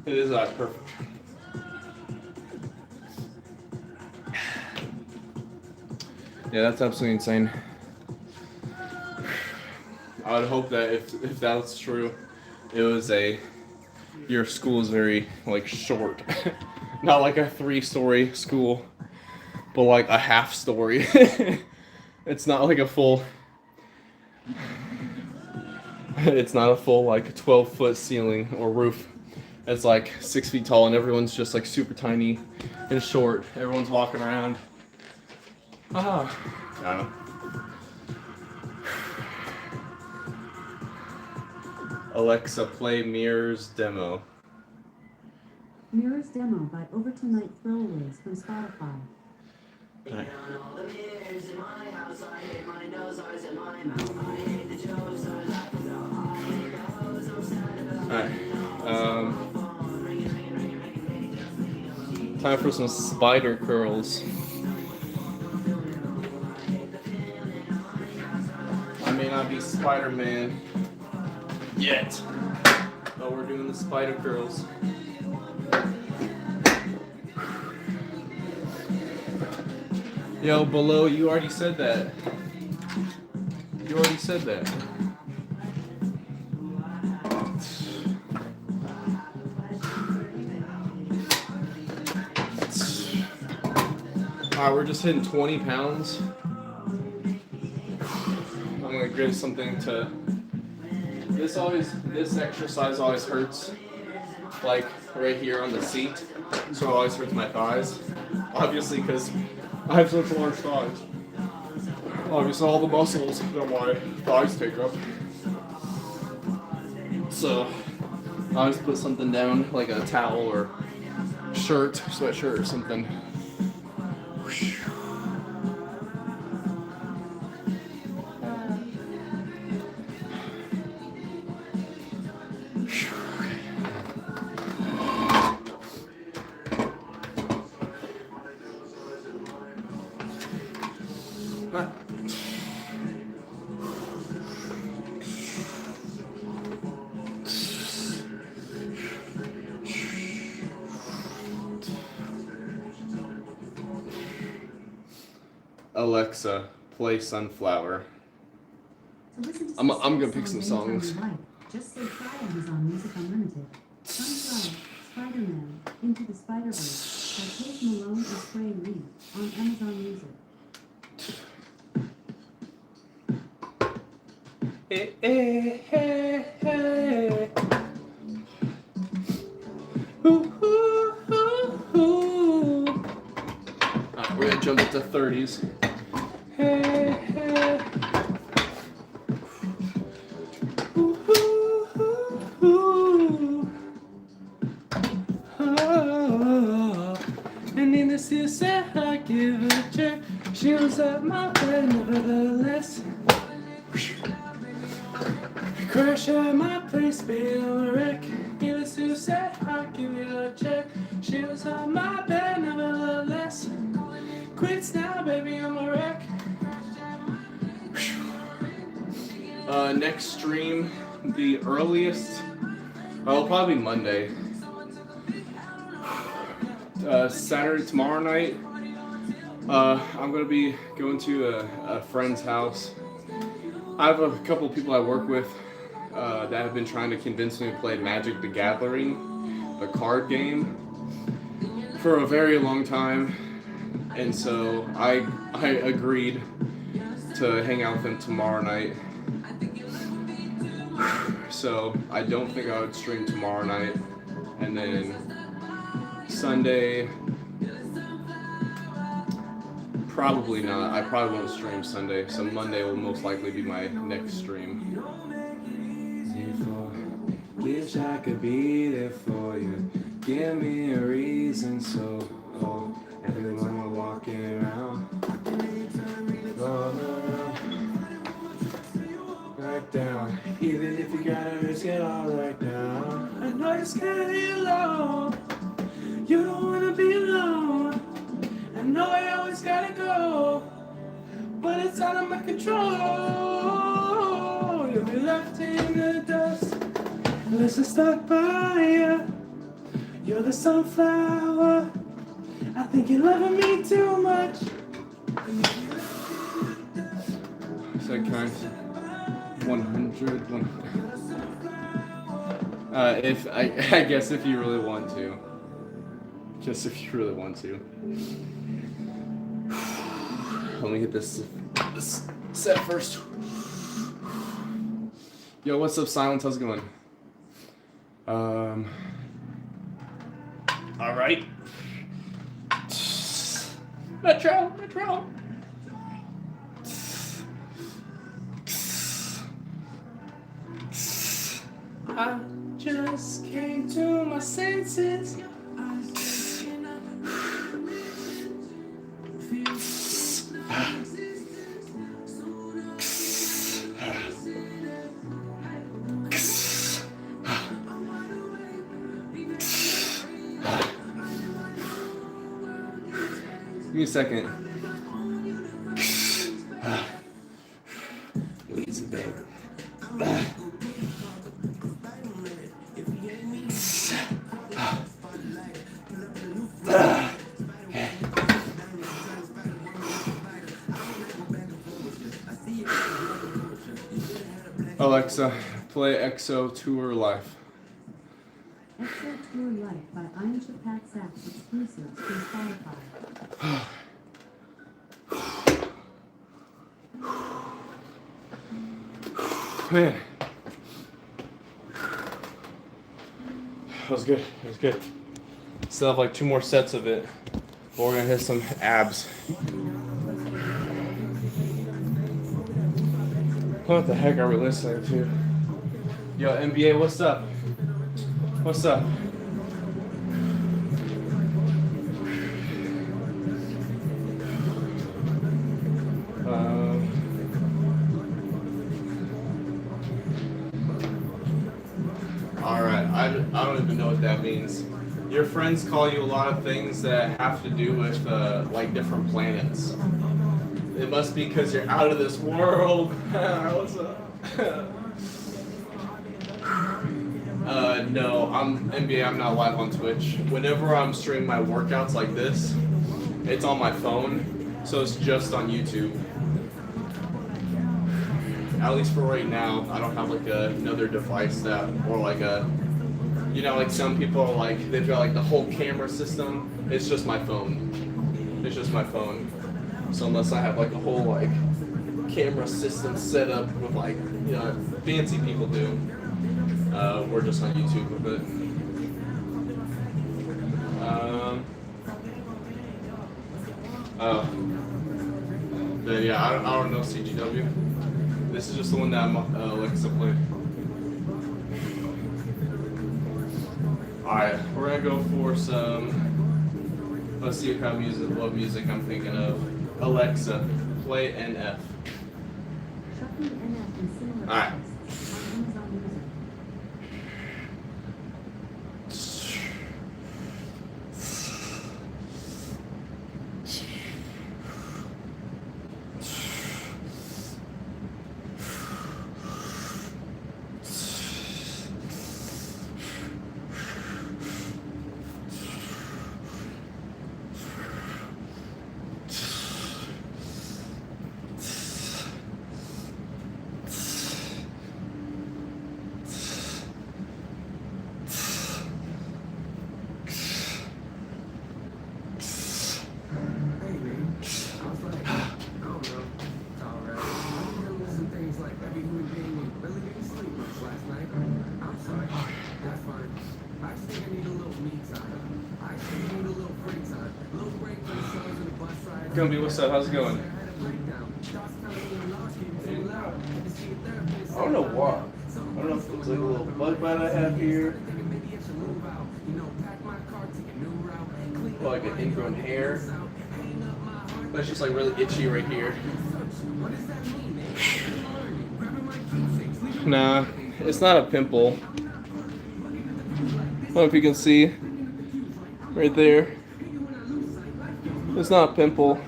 It is perfect. Yeah, that's absolutely insane. I would hope that if that's true, it was your school is very like short. Not like a 3-story school, but like a half story. It's not like a full. It's not a full like 12-foot ceiling or roof. It's like 6 feet tall, and everyone's just like super tiny and short. Everyone's walking around. I don't know. Alexa, play Mirror's demo. Mirror's Demo by Over Tonight Throwaways from Spotify. Right. Alright. Time for some spider curls. I may not be Spider-Man yet, but we're doing the spider curls. Yo, below, you already said that. You already said that. Alright, we're just hitting 20 pounds. I'm gonna give something to. This exercise always hurts, like right here on the seat, so it always hurts my thighs. Obviously, because I have such large thighs. Obviously, all the muscles that my thighs take up. So, I always put something down, like a towel or shirt, sweatshirt or something. Alexa, play Sunflower. I'm gonna pick some songs. Just say try Amazon Music Unlimited. Sunflower, Spider-Man, Into the Spider-Verse. Post Malone and Sway Lee on Amazon Music. Hey, hey, hey, hey. Ooh, ooh, ooh, ooh. Alright, we're gonna jump up to 30s. Hey, hey. Ooh, ooh, ooh, ooh. Oh, and needless to say, I give her a check. She was at my bed, nevertheless. Crash at my place, being a wreck. Needless to say, I give it a check. She was at my bed, nevertheless. Quits now, baby, I'm a wreck. Next stream, the earliest, well, probably Monday. Saturday, tomorrow night, I'm gonna be going to a friend's house. I have a couple of people I work with that have been trying to convince me to play Magic the Gathering, the card game, for a very long time, and so I agreed to hang out with them tomorrow night. So I don't think I would stream tomorrow night, and then Sunday, probably not. I probably won't stream Sunday, so Monday will most likely be my next stream. Wish I could be there for you. Give me a reason so everyone will walking around. Back down. Even if you gotta risk it all right now. I know you're scared of you alone. You don't wanna be alone. I know I always gotta go, but it's out of my control. You'll be left in the dust unless I'm stuck by you. You're the sunflower. I think you're loving me too much. So kind. 100. If I guess if you really want to. Just if you really want to. Let me hit this set first. Yo, what's up, Silence? How's it going? All right. Metro. I just came to my senses. Give me a second. Easy, baby. Alexa, play EXO Tour Life. EXO Tour Life by Iron Chapat Sax exclusives to Spotify. Man, that was good. Still have like 2 more sets of it, but we're gonna hit some abs. What the heck are we listening to? Yo, NBA, what's up? What's up? Alright, I don't even know what that means. Your friends call you a lot of things that have to do with like different planets. It must be because you're out of this world. What's up? No, I'm NBA. I'm not live on Twitch. Whenever I'm streaming my workouts like this, it's on my phone, so it's just on YouTube. At least for right now, I don't have like another device that, or like a You know, like some people are like, they've got like the whole camera system. It's just my phone. It's just my phone. So unless I have like a whole like camera system set up with like, you know, fancy people do, we're just on YouTube with it. Then yeah, I don't know CGW. This is just the one that I'm Alexa playing. Alright, we're gonna go for some. Let's see what music I'm thinking of. Alexa, play NF. Shuffling NF and similar Alright. artists on Amazon Music. Hey man, I was like, I don't know, it's alright. I'm dealing with some things like every human being and really didn't sleep much last night. I'm sorry, that's fine. I just think I need a little me time. I actually need a little free time. A little break from the shows and the bus rides. Gumby, what's up? How's it going? I had a breakdown. Thoughts telling me I'm lost, getting too loud. Had to see a therapist. I don't know why. I don't know if it looks like a little bug bite I have here. Thinking maybe I should move out. You know, pack my car, take a new route. Clean up Like an my ingrown hair. hang up my heart. That's just like really itchy right here. What does that mean, man? Grabbing my keepsakes, leaving Nah, it's not a pimple. I don't know if you can see right there. It's not a pimple.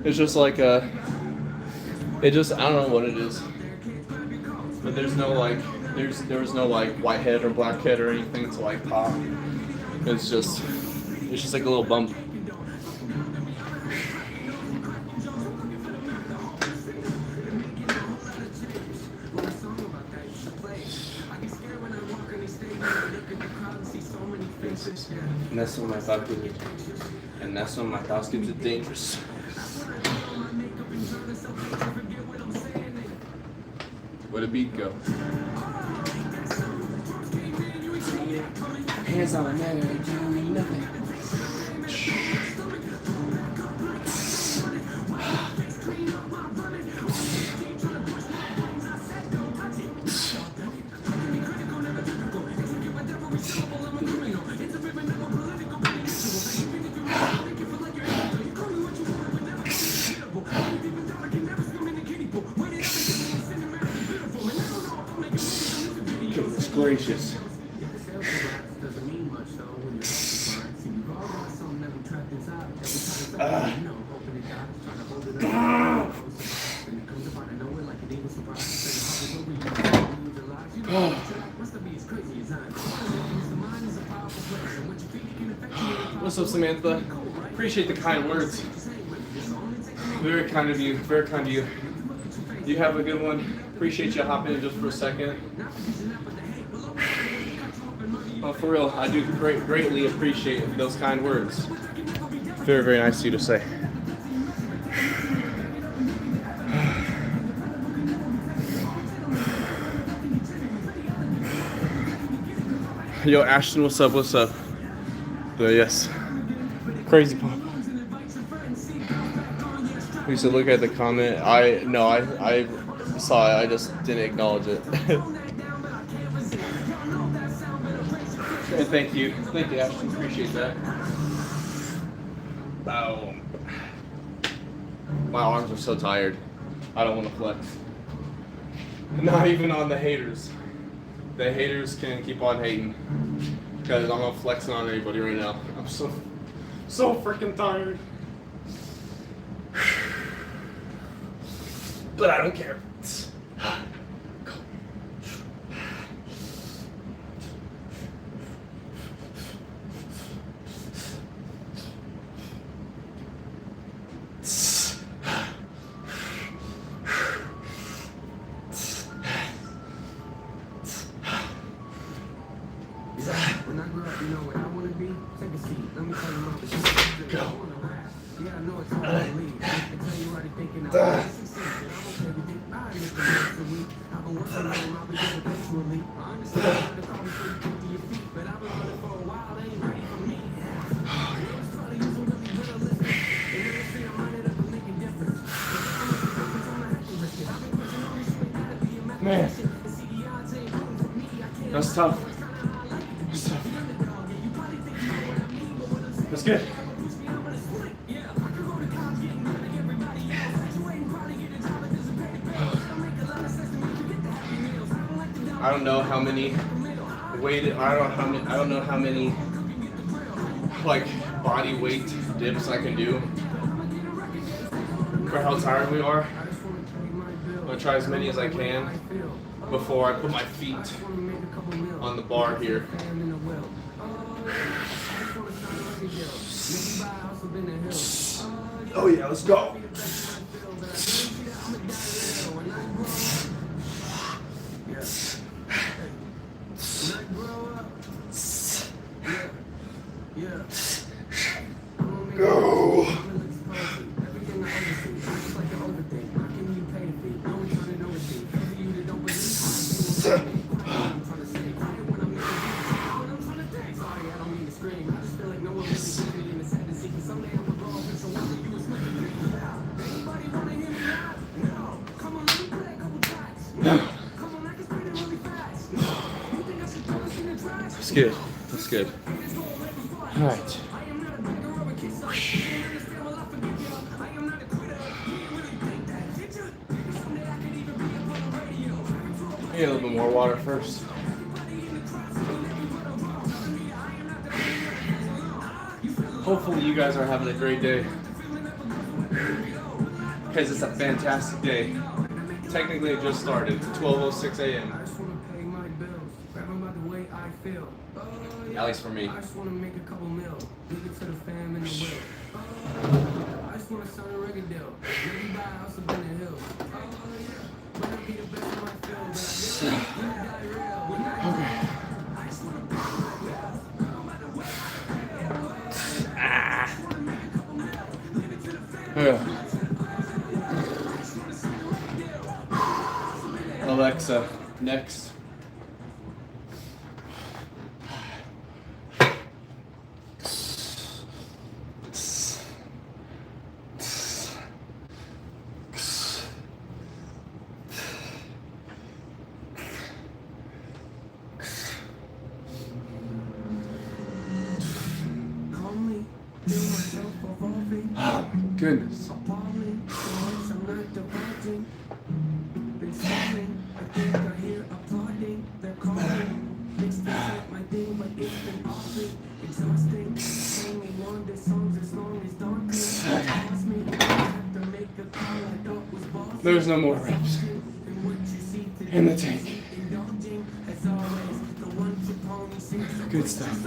It's just like a. It just, I don't know what it is. But there's no like, there was no like white head or black head or anything to like pop. It's just like a little bump. And that's when my thoughts get dangerous. Where'd the beat go? Hands on my neck, doing nothing. Goodness gracious. doesn't mean much though when you're occupied. See, we've all got something that we trapped inside. Every time you know, open it down, trying to hold it up. Then it comes up out of nowhere like an evil surprise. Then it hovers over you, you realize you know must be as crazy as I am. The mind is a powerful place, and what you think you can affect you. What's up, Samantha? Appreciate the kind words. Very kind of you. Very kind of you. You have a good one. Appreciate you hopping in just for a second. Oh, for real, I do greatly appreciate those kind words. Very, very nice of you to say. Yo, Ashton, what's up? What's up? Yes. Crazy pop. You should look at the comment. I saw it. I just didn't acknowledge it. And thank you, Ashton. Appreciate that. Oh, my arms are so tired. I don't want to flex. Not even on the haters. The haters can keep on hating because I'm not flexing on anybody right now. I'm so freaking tired. But I don't care. know what I wanna be? Take a seat. Let me tell you my business. I wanna rap. Yeah, I know it's all I leave. I tell you already thinking I wanna succeed. And I'm okay with it. I ain't looking once a week. I've been working on my business eventually. I understand the problem for you to get to your feet, but I've been running for a while. They ain't ready for me. I was trying to use them really realistic. And when they see I'm running up, I'm making difference. But I'm making difference, I'm not happy with it. I've been pushing on this shit, gotta be a mathematician. And see, the odds ain't rooting for me. I can't. That's tough. That's tough. That's good. I don't know how many I don't know how many like body weight dips I can do for how tired we are. I'm gonna try as many as I can before I put my feet on the bar here. Oh yeah, let's go. Go. That's good. That's good. All right. Get a little bit more water first. Hopefully you guys are having a great day. Because it's a fantastic day. Technically it just started. It's 12:06 a.m. At least for me. I just wanna make a couple mil. Give it to the fam in the will. I just wanna sign a record deal. Maybe buy a house up in the hills. Yeah. Might not be the best in my field, but I die real. I just wanna pay my bills. No matter what I feel. Alexa, next. Goodness. There's no more reps in the tank. Good stuff.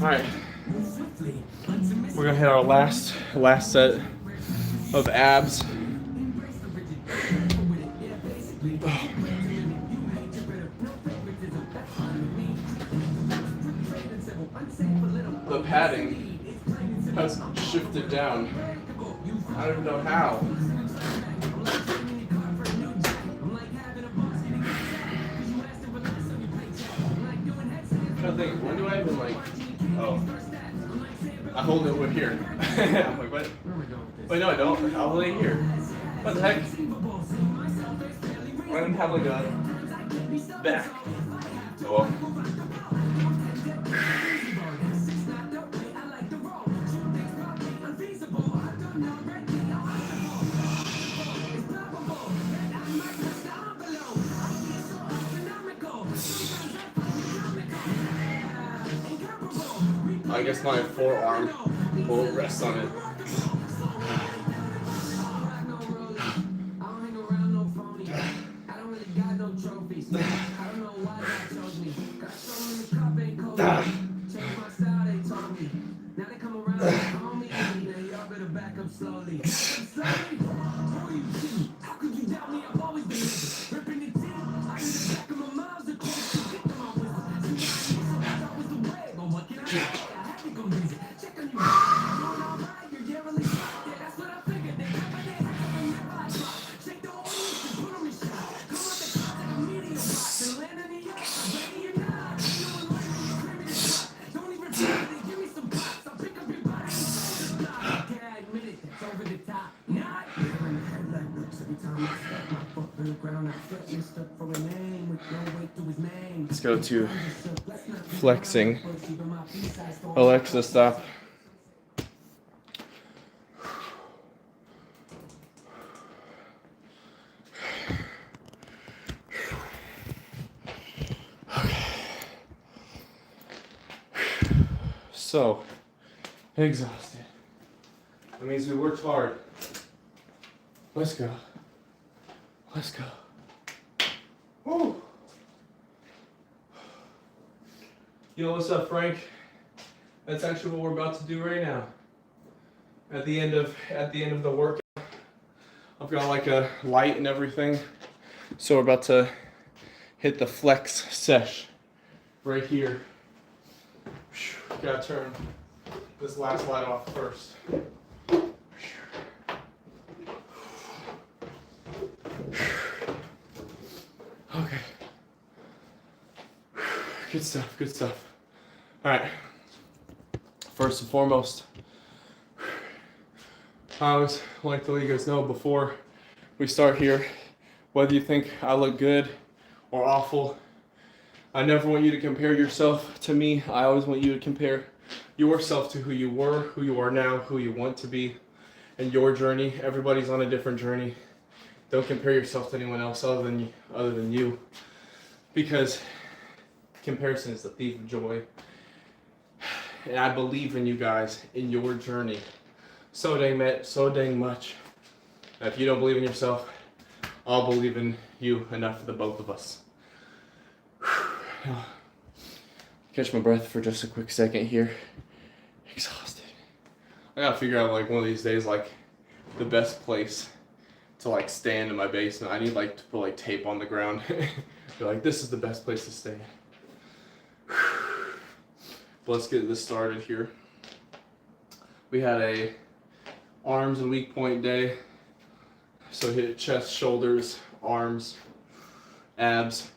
All right, we're gonna hit our last set of abs. The padding has shifted down. I don't even know how. I think, when do I even like, oh, I hold it with here. I'm like, what? Wait, no I don't, I'll hold it here. What the heck? I don't have like a back. Oh well. I guess my forearm will rest on it. back up slowly. Who you see? How could you doubt me? I've always been living. Ripping the team. I in the back of my mouth, the close to get to my wisdom. See what I need, so that was the way. But what can I say? I had to go visit. Check on you. Doing all right, you're generally shocked. Yeah, that's what I figured. They come by their head up and never I drop. Shake the whole east and put them in shot. Come out the clouds like a meteor box and land in the earth. Ready or not, you know when life is screaming and shot. Don't even try to give me some props. I'll pick up your body and shoulder block. Okay, I admit it, it's over the top. Not in the headlight looks every time I step my foot on the ground. I flip and stuck for a name with no weight to his name. Let's go to flexing. Alexa, stop. So, exhausted. That means we worked hard. Let's go. Let's go. Woo! You know what's up, Frank? That's actually what we're about to do right now. At the end of the workout, I've got like a light and everything. So we're about to hit the flex sesh right here. Gotta turn this last light off first. Okay. Good stuff, good stuff. All right. First and foremost, I always like to let you guys know before we start here, whether you think I look good or awful, I never want you to compare yourself to me. I always want you to compare yourself to who you were, who you are now, who you want to be, and your journey. Everybody's on a different journey. Don't compare yourself to anyone else other than you, because comparison is the thief of joy. And I believe in you guys, in your journey, so dang much. And if you don't believe in yourself, I'll believe in you enough for the both of us. Catch my breath for just a quick second here. Exhausted. I gotta figure out like one of these days like the best place to like stand in my basement. I need like to put like tape on the ground. Be like, this is the best place to stay. But let's get this started here. We had a arms and weak point day. So hit chest, shoulders, arms, abs.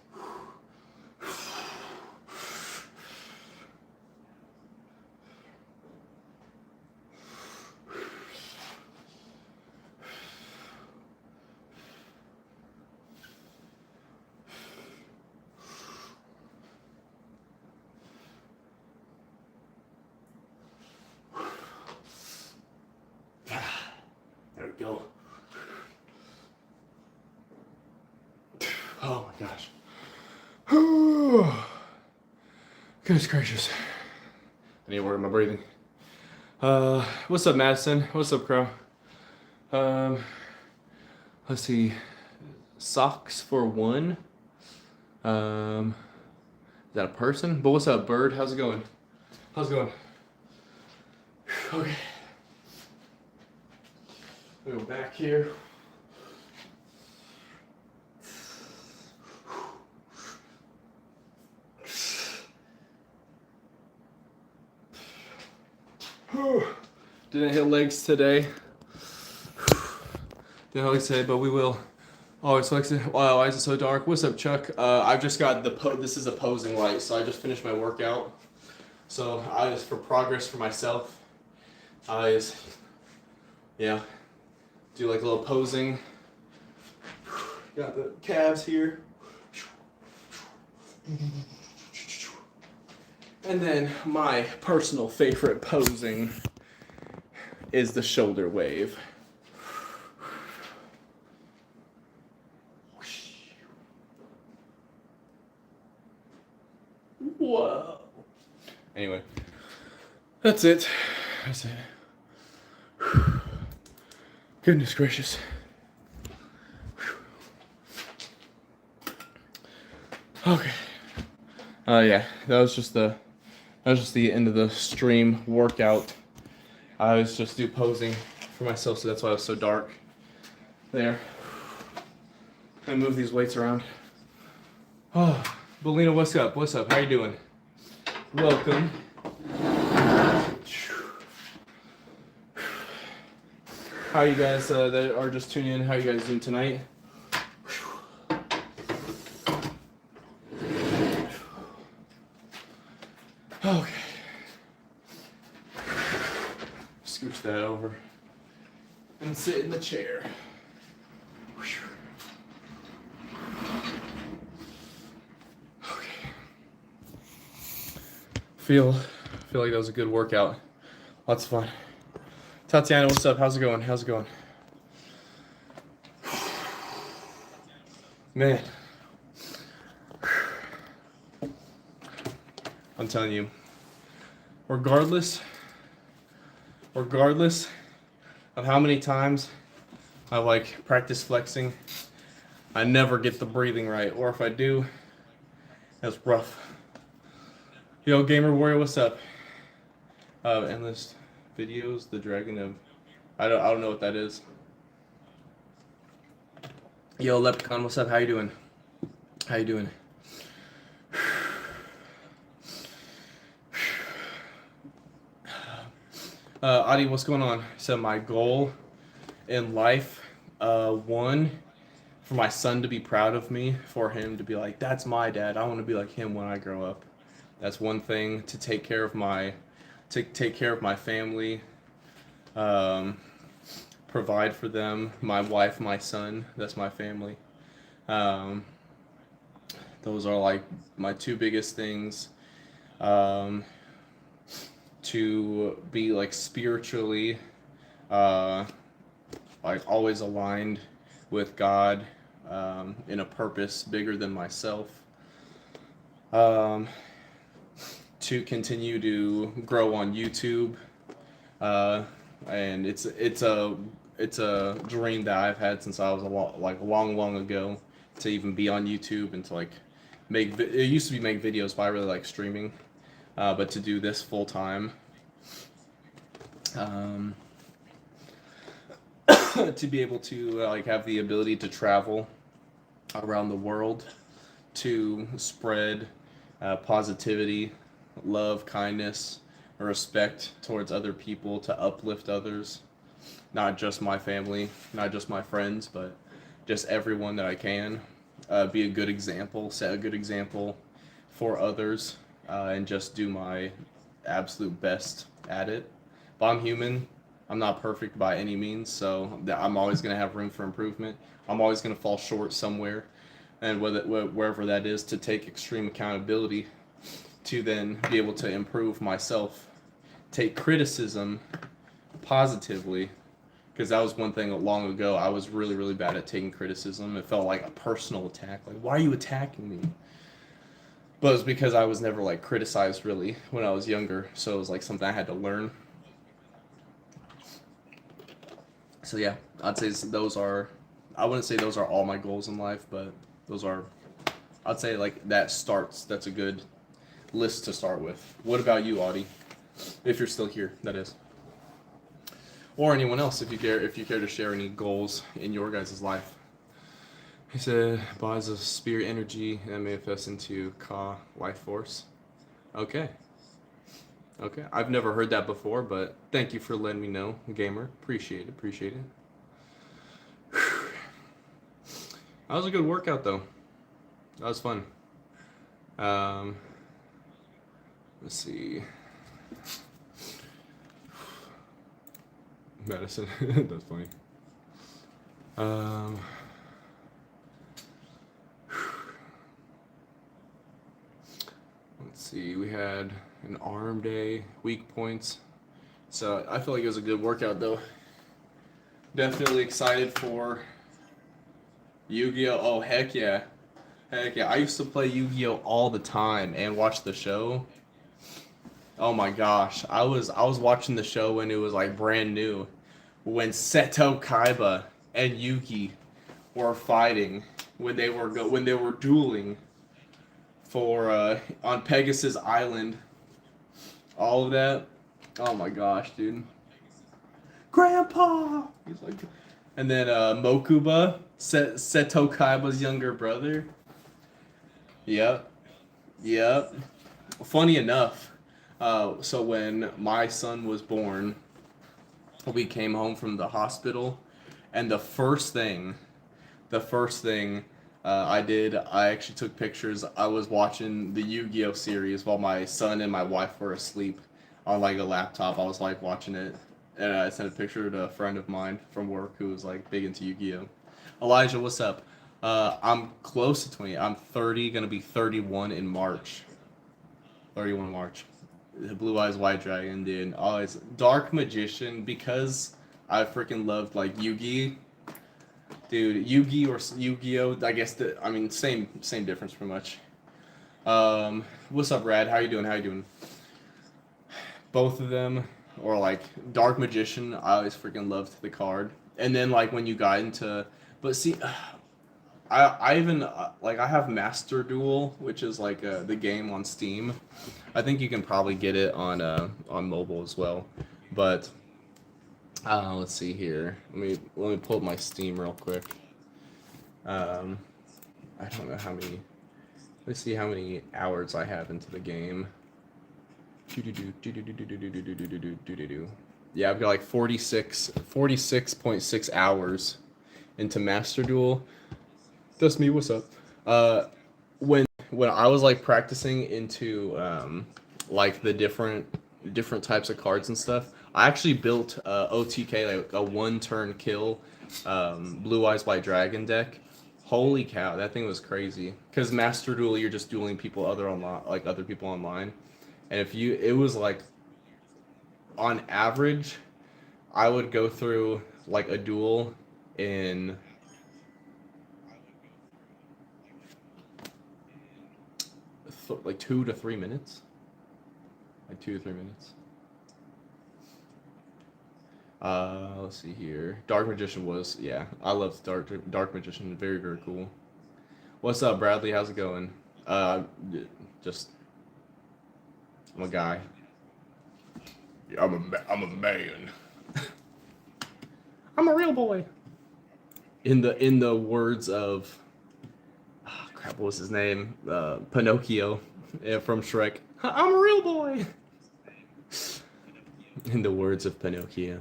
There we go. Oh my gosh. Goodness gracious. I need to work on my breathing. What's up, Madison? What's up, Crow? Let's see. Socks for one. Is that a person? But what's up, Bird? How's it going? How's it going? Okay. We go back here. Didn't hit legs today. Didn't hit legs today, but we will. Oh, it's like, wow, why is it so dark? What's up, Chuck? I've just got this is a posing light, so I just finished my workout. So I just, for progress for myself, I just, yeah, do like a little posing. Got the calves here. And then my personal favorite posing is the shoulder wave. Whoa. Anyway, that's it. That's it. Goodness gracious. Okay. Yeah, that was just the end of the stream workout. I was just do posing for myself, so that's why it was so dark. There. I move these weights around. Oh, Belina, what's up? What's up? How you doing? Welcome. How you guys that are just tuning in? How you guys doing tonight? Okay. Scooch that over and sit in the chair. Okay. Feel like that was a good workout. Lots of fun. Tatiana, what's up? How's it going? How's it going? Man. I'm telling you, regardless of how many times I like practice flexing, I never get the breathing right, or if I do, that's rough. Yo, Gamer Warrior, what's up? Endless videos, the dragon of, I don't know what that is. Yo, Leprechaun, what's up? How you doing? How you doing? Adi, what's going on? So my goal in life, one, for my son to be proud of me, for him to be like, that's my dad. I want to be like him when I grow up. That's one thing. To take care of my family, provide for them, my wife, my son. That's my family. Those are like my two biggest things. To be like spiritually, like always aligned with God, in a purpose bigger than myself. To continue to grow on YouTube, and it's a dream that I've had since I was long ago, to even be on YouTube and to like it used to be make videos, but I really like streaming. But to do this full time, to be able to like have the ability to travel around the world, to spread positivity, love, kindness, respect towards other people, to uplift others, not just my family, not just my friends, but just everyone that I can. Be a good example, set a good example for others. And just do my absolute best at it. But I'm human. I'm not perfect by any means, so I'm always going to have room for improvement. I'm always going to fall short somewhere, and wherever that is, to take extreme accountability, to then be able to improve myself, take criticism positively, because that was one thing long ago. I was really, really bad at taking criticism. It felt like a personal attack. Like, why are you attacking me? But it was because I was never like criticized really when I was younger, so it was like something I had to learn. So yeah, I'd say those are, I wouldn't say those are all my goals in life, but those are, I'd say like that's a good list to start with. What about you, Audie? If you're still here, that is. Or anyone else, if you care to share any goals in your guys' life. He said, bodies of spirit energy and manifests into Ka life force. Okay. I've never heard that before, but thank you for letting me know, Gamer. Appreciate it. That was a good workout, though. That was fun. Let's see. Medicine. That's funny. Let's see, we had an arm day, weak points. So I feel like it was a good workout though. Definitely excited for Yu-Gi-Oh! Oh, heck yeah. I used to play Yu-Gi-Oh! All the time and watch the show. Oh my gosh. I was watching the show when it was like brand new. When Seto Kaiba and Yugi were fighting, when they were dueling for on Pegasus Island, all of that. Oh my gosh, dude! Grandpa. He's like, and then Mokuba, Seto Kaiba's younger brother. Yep, yep. Funny enough, so when my son was born, we came home from the hospital, and the first thing I did, I actually took pictures. I was watching the Yu-Gi-Oh series while my son and my wife were asleep on like a laptop. I was like watching it, and I sent a picture to a friend of mine from work who was like big into Yu-Gi-Oh. Elijah, what's up? I'm close to 20. I'm 30, gonna be 31 in March. 31 March. The Blue Eyes White Dragon, dude. Oh, it's Dark Magician because I freaking loved like Yugi. Dude, Yugi or Yu-Gi-Oh! I guess same difference pretty much. What's up, Rad? How you doing? How you doing? Both of them, or like Dark Magician. I always freaking loved the card. And then like when you got into, but see, I even like I have Master Duel, which is like the game on Steam. I think you can probably get it on mobile as well, but let's see here. Let me pull up my Steam real quick. I don't know how many. Let's see how many hours I have into the game. Yeah, I've got like 46.6 hours into Master Duel. That's me. What's up? When I was like practicing into like the different types of cards and stuff, I actually built OTK, like a one-turn kill Blue Eyes White Dragon deck. Holy cow, that thing was crazy. Because Master Duel, you're just dueling other people online, and it was like on average, I would go through like a duel in like 2 to 3 minutes. Like 2 to 3 minutes. Let's see here. Dark Magician was, yeah, I loved Dark Magician. Very, very cool. What's up, Bradley? How's it going? Just, I'm a guy. Yeah, I'm a man. I'm a real boy. In the words of, crap, what was his name? Pinocchio, from Shrek. I'm a real boy. In the words of Pinocchio.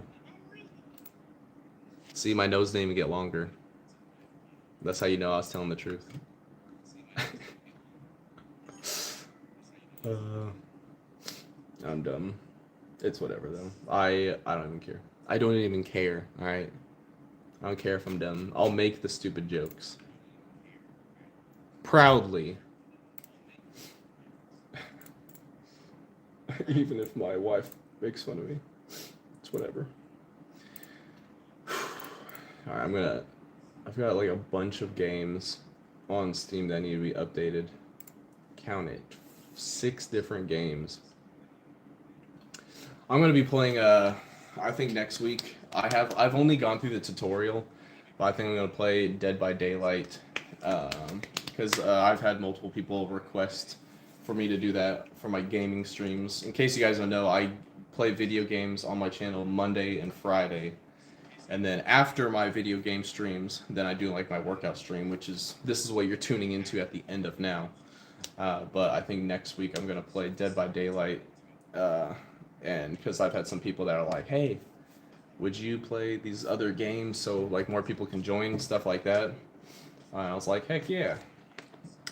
See, my nose didn't even get longer. That's how you know I was telling the truth. I'm dumb. It's whatever though. I don't even care. I don't even care. All right. I don't care if I'm dumb. I'll make the stupid jokes. Proudly. Even if my wife makes fun of me. It's whatever. Alright, I've got like a bunch of games on Steam that need to be updated. Count it. 6 different games. I'm gonna be playing I think next week. I've only gone through the tutorial, but I think I'm gonna play Dead by Daylight. Because I've had multiple people request for me to do that for my gaming streams. In case you guys don't know, I play video games on my channel Monday and Friday. And then after my video game streams, then I do like my workout stream, this is what you're tuning into at the end of now. But I think next week I'm gonna play Dead by Daylight, and because I've had some people that are like, hey, would you play these other games so like more people can join, stuff like that. I was like, heck yeah.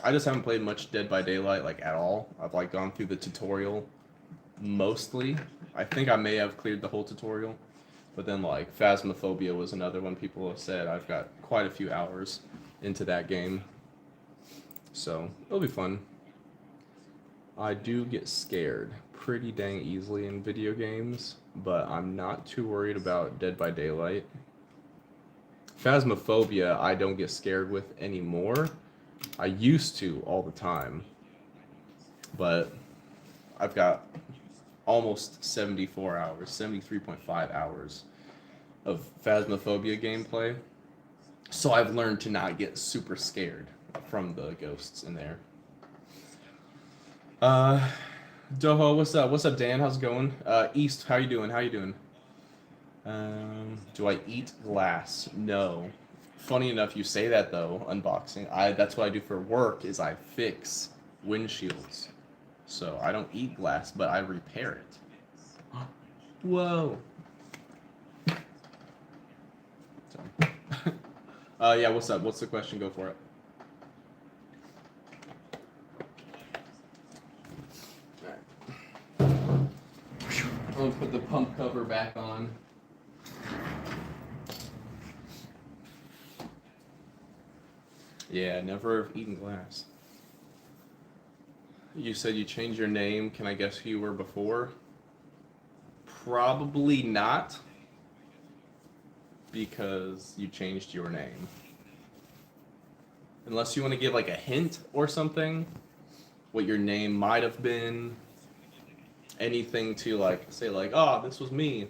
I just haven't played much Dead by Daylight like at all. I've like gone through the tutorial mostly. I think I may have cleared the whole tutorial. But then, like, Phasmophobia was another one people have said. I've got quite a few hours into that game. So, it'll be fun. I do get scared pretty dang easily in video games, but I'm not too worried about Dead by Daylight. Phasmophobia, I don't get scared with anymore. I used to all the time. But I've got almost 74 hours, 73.5 hours of Phasmophobia gameplay. So I've learned to not get super scared from the ghosts in there. Doho, what's up? What's up, Dan? How's it going? East, how you doing? How you doing? Do I eat glass? No. Funny enough, you say that though. Unboxing. That's what I do for work. Is I fix windshields. So I don't eat glass, but I repair it. Whoa. So. Yeah. What's up? What's the question? Go for it. I'm gonna put the pump cover back on. Yeah, never have eaten glass. You said you changed your name. Can I guess who you were before? Probably not, because you changed your name. Unless you want to give like a hint or something, what your name might have been. Anything to like say like, oh, this was me.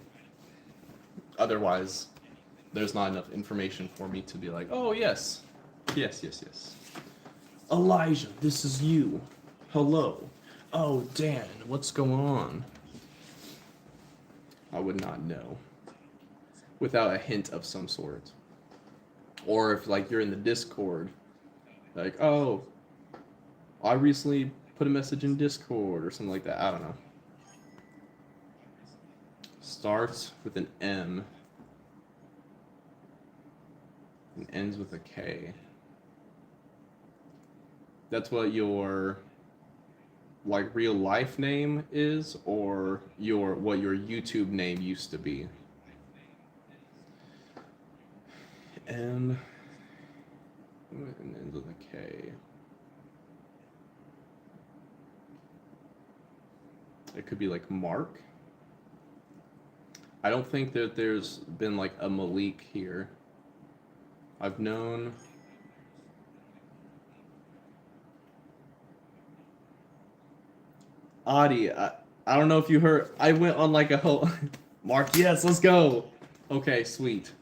Otherwise, there's not enough information for me to be like, oh yes, yes. Elijah, this is you. Hello. Oh, Dan, what's going on? I would not know without a hint of some sort. Or if like you're in the Discord, like, oh, I recently put a message in Discord or something like that. I don't know. Starts with an M and ends with a K. That's what your like real life name is, or what your YouTube name used to be. M and ends with a K. It could be like Mark. I don't think that there's been like a Malik here. I've known. Adi, I don't know if you heard. I went on like a whole. Mark, yes, let's go. Okay, sweet.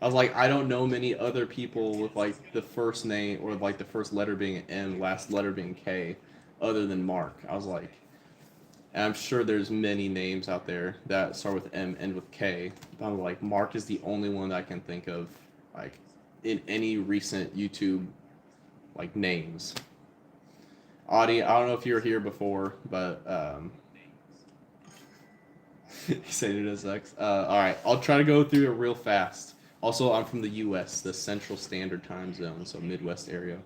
I was like, I don't know many other people with like the first name or like the first letter being an M, last letter being K, other than Mark. I was like, and I'm sure there's many names out there that start with M, end with K. But I'm like, Mark is the only one that I can think of, like, in any recent YouTube, like, names. Audie, I don't know if you were here before, but he said it as X. All right, I'll try to go through it real fast. Also, I'm from the U.S., the Central Standard Time Zone, so Midwest area.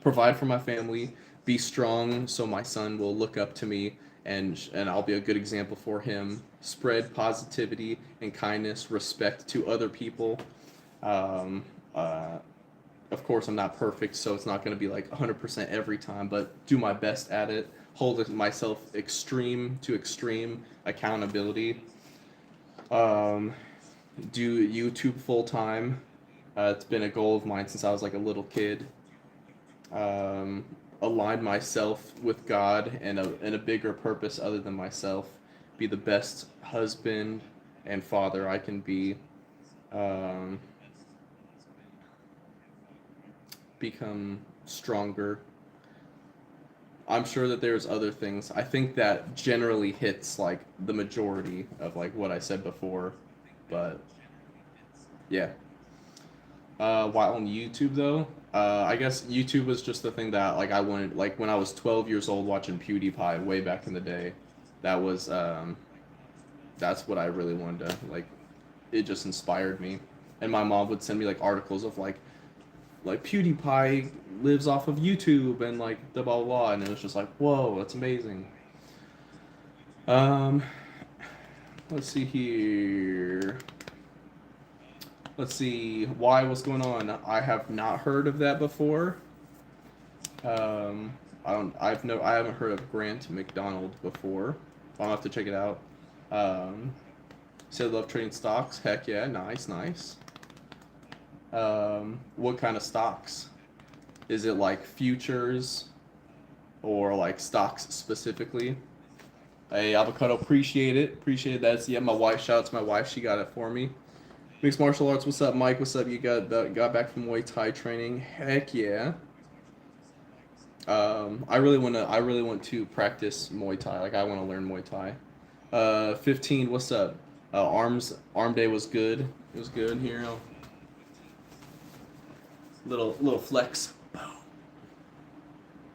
Provide for my family, be strong so my son will look up to me and I'll be a good example for him. Spread positivity and kindness, respect to other people. Um, of course, I'm not perfect, so it's not going to be like 100% every time, but do my best at it. Hold myself extreme to extreme accountability. Do YouTube full time. It's been a goal of mine since I was like a little kid. Align myself with God and a bigger purpose other than myself. Be the best husband and father I can be. Become stronger. I'm sure that there's other things. I think that generally hits like the majority of like what I said before, but yeah. While on YouTube though, I guess YouTube was just the thing that like I wanted. Like when I was 12 years old watching PewDiePie way back in the day, that was that's what I really wanted to like. It just inspired me, and my mom would send me like articles of like PewDiePie lives off of YouTube and like the blah blah blah, and it was just like whoa, that's amazing. Um, let's see here. Let's see why. What's going on? I have not heard of that before. I don't. I haven't heard of Grant McDonald before. I'll have to check it out. Said love trading stocks. Heck yeah, nice. What kind of stocks? Is it like futures or like stocks specifically? Hey, avocado, appreciate it. Appreciate that. Yeah, my wife. Shout out to my wife. She got it for me. Mixed martial arts. What's up, Mike? What's up? You got back from Muay Thai training. Heck yeah. I really want to practice Muay Thai. Like I want to learn Muay Thai. 15. What's up? Arm day was good. It was good here. Little flex.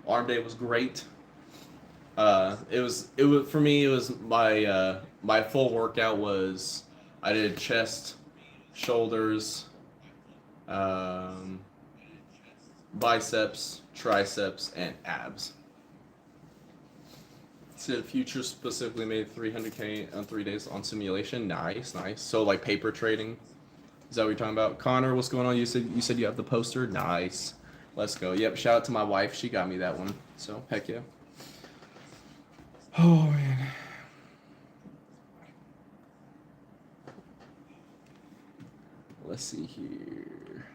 Arm day was great. It was for me. It was my full workout was I did chest, shoulders, um, biceps, triceps, and abs. So Future specifically made 300K on 3 days on simulation. Nice, nice. So like paper trading. Is that what you're talking about? Connor, what's going on? You said you have the poster. Nice. Let's go. Yep. Shout out to my wife. She got me that one. So heck yeah. Oh man. Let's see here.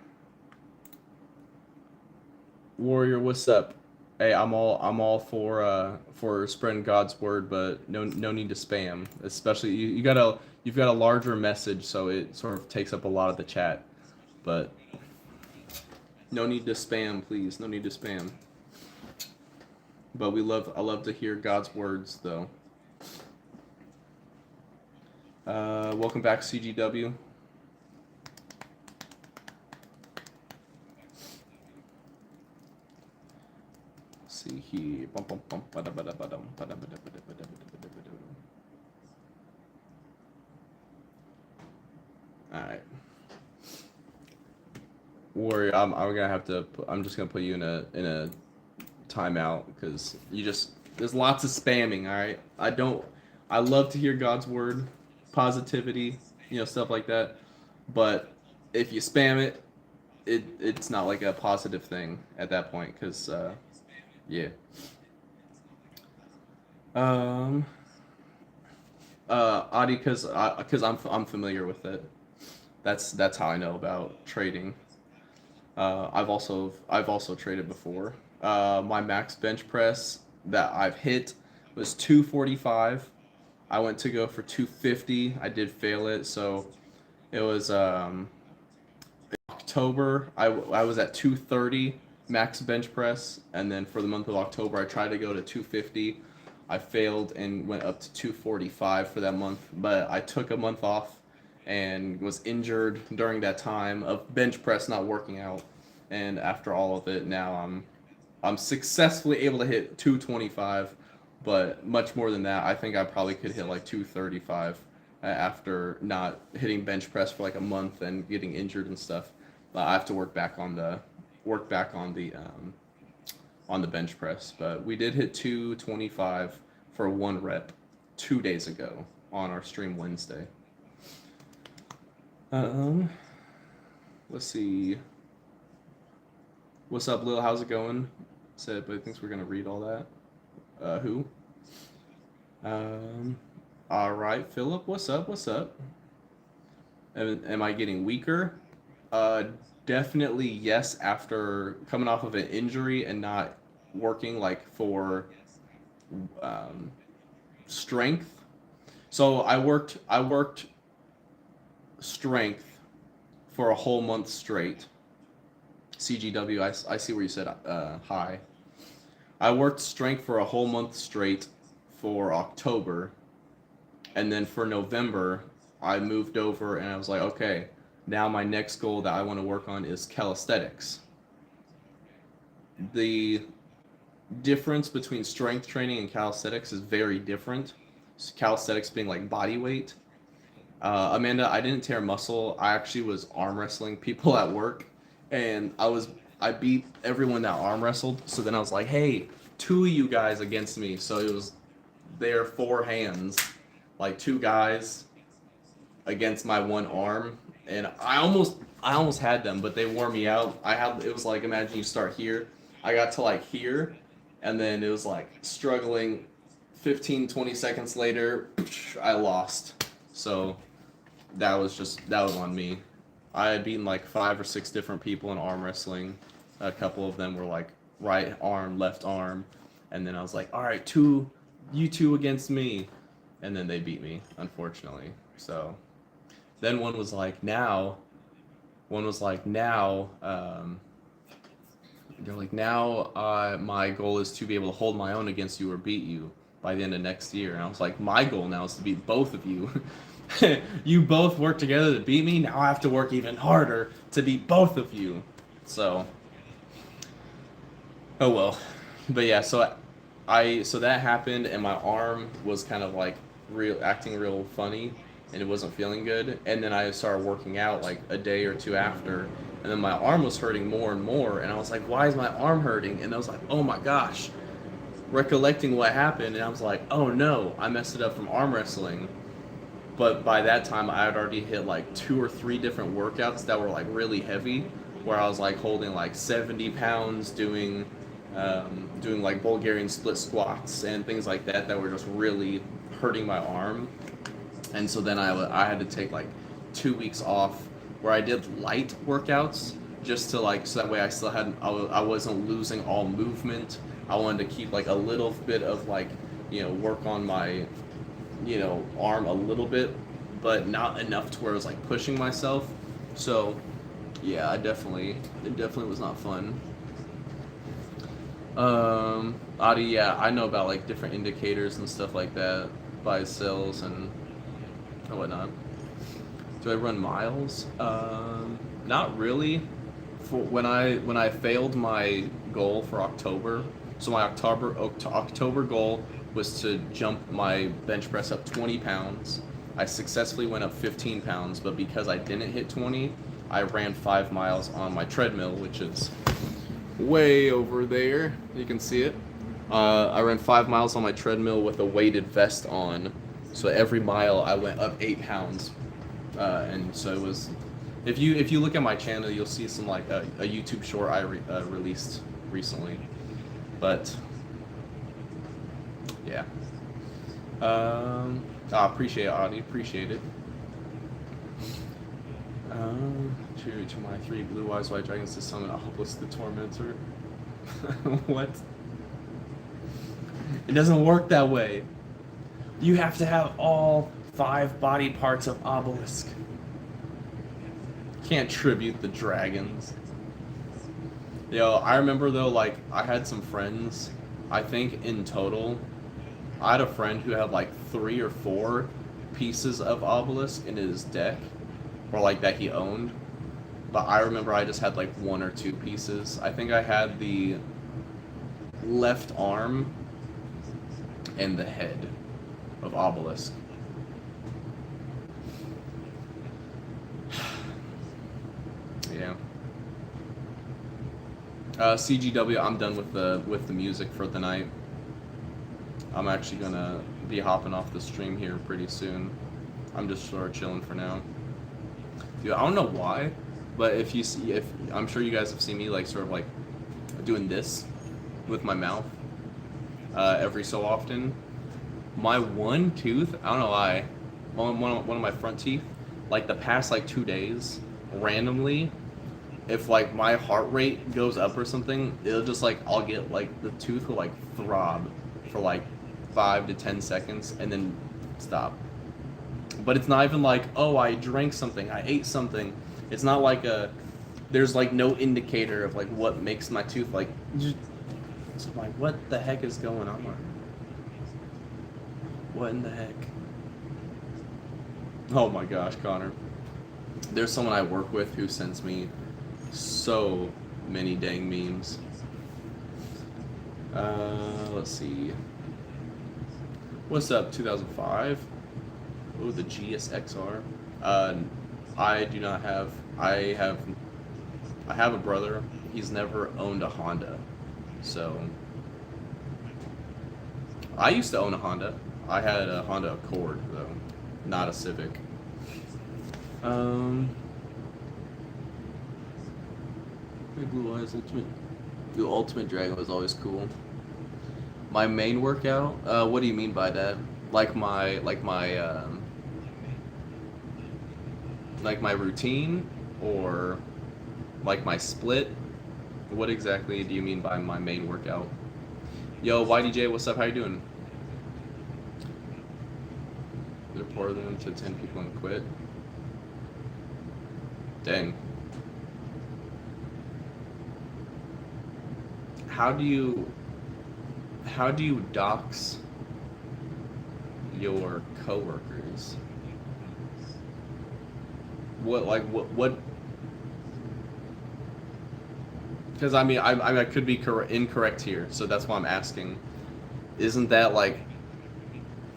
Warrior, what's up? Hey, I'm all for spreading God's word, but no need to spam. Especially you've got a larger message, so it sort of takes up a lot of the chat. But no need to spam, please. No need to spam. But I love to hear God's words though. Welcome back, CGW. See here. Alright. Warrior, I'm just gonna put you in a timeout because there's lots of spamming, alright? I love to hear God's word, positivity, stuff like that. But if you spam it's not like a positive thing at that point, because yeah. Adi, because I'm familiar with it. That's how I know about trading. I've also traded before. My max bench press that I've hit was 245. I went to go for 250. I did fail it, so it was October. I was at 230 max bench press, and then for the month of October, I tried to go to 250. I failed and went up to 245 for that month, but I took a month off and was injured during that time of bench press not working out. And after all of it, now I'm successfully able to hit 225, but much more than that, I think I probably could hit like 235 after not hitting bench press for like a month and getting injured and stuff. I have to work back on the bench press, but we did hit 225 for 1 rep 2 days ago on our stream Wednesday. Let's see. What's up, Lil? How's it going? Said, but he thinks we're gonna read all that. Who? All right, Philip. What's up? What's up? Am I getting weaker? Definitely yes. After coming off of an injury and not working like for strength. So I worked strength for a whole month straight. CGW, I see where you said hi. I worked strength for a whole month straight for October, and then for November I moved over and I was like, okay, now my next goal that I want to work on is calisthenics. The difference between strength training and calisthenics is very different. Calisthenics being like body weight. Amanda, I didn't tear muscle. I actually was arm wrestling people at work, and I beat everyone that arm wrestled. So then I was like, hey, 2 of you guys against me. So it was their 4 hands, like 2 guys against my 1 arm, and I almost had them, but they wore me out. It was like, imagine you start here. I got to like here, and then it was like struggling. 15-20 seconds later, I lost. So that was on me. I had beaten like 5 or 6 different people in arm wrestling. A couple of them were like right arm, left arm, and then I was like, all right, you two against me, and then they beat me, unfortunately. So then one was like, now, they're like, now my goal is to be able to hold my own against you or beat you by the end of next year. And I was like, my goal now is to beat both of you. You both work together to beat me. Now I have to work even harder to beat both of you. So, oh well. But yeah, so that happened, and my arm was kind of like real acting real funny, and it wasn't feeling good. And then I started working out like a day or two after, and then my arm was hurting more and more, and I was like, why is my arm hurting? And I was like, oh my gosh, recollecting what happened, and I was like, oh no, I messed it up from arm wrestling. But by that time, I had already hit like 2 or 3 different workouts that were like really heavy, where I was like holding like 70 pounds, doing like Bulgarian split squats and things like that that were just really hurting my arm. And so then I had to take like 2 weeks off where I did light workouts just to like so that way I still had I wasn't losing all movement. I wanted to keep like a little bit of like work on my arm a little bit, but not enough to where it was like pushing myself. So yeah, it definitely was not fun. Adi, yeah, I know about like different indicators and stuff like that, by cells and whatnot. Do I run miles? Not really. For when I failed my goal for October, so my October goal was to jump my bench press up 20 pounds. I successfully went up 15 pounds, but because I didn't hit 20, I ran 5 miles on my treadmill, which is way over there. You can see it. I ran 5 miles on my treadmill with a weighted vest on. So every mile I went up 8 pounds. And so it was. If you look at my channel, you'll see some like a YouTube short I released recently. But yeah. I appreciate it, Audie. Appreciate it. To my 3 blue eyes white dragons to summon Obelisk the Tormentor. What? It doesn't work that way. You have to have all 5 body parts of Obelisk. Can't tribute the dragons. Yo, I remember though, like, I had some friends, I think in total, I had a friend who had like 3 or 4 pieces of Obelisk in his deck, or like that he owned. But I remember I just had like 1 or 2 pieces. I think I had the left arm and the head of Obelisk. Yeah. CGW, I'm done with the music for the night. I'm actually gonna be hopping off the stream here pretty soon. I'm just sort of chilling for now. Dude, I don't know why, but if I'm sure you guys have seen me like sort of like doing this with my mouth every so often. My one tooth, I don't know why, one of my front teeth, like the past like 2 days, randomly, if like my heart rate goes up or something, it'll just like I'll get like the tooth will like throb for like 5 to 10 seconds and then stop. But it's not even like, oh, I drank something, I ate something. It's not like there's like no indicator of like what makes my tooth like. So I'm like, what the heck is going on? What in the heck? Oh my gosh, Connor. There's someone I work with who sends me so many dang memes. Let's see. What's up, 2005? Oh, the GSXR. I do not have. I have a brother. He's never owned a Honda, so I used to own a Honda. I had a Honda Accord though, not a Civic. Blue Eyes Ultimate. The Ultimate Dragon was always cool. My main workout. What do you mean by that? Like my routine, or like my split? What exactly do you mean by my main workout? Yo, YDJ, what's up? How you doing? Report them to 10 people and quit. Dang. How do you dox your coworkers? what? Because I mean, I could be incorrect here, so that's why I'm asking. Isn't that like,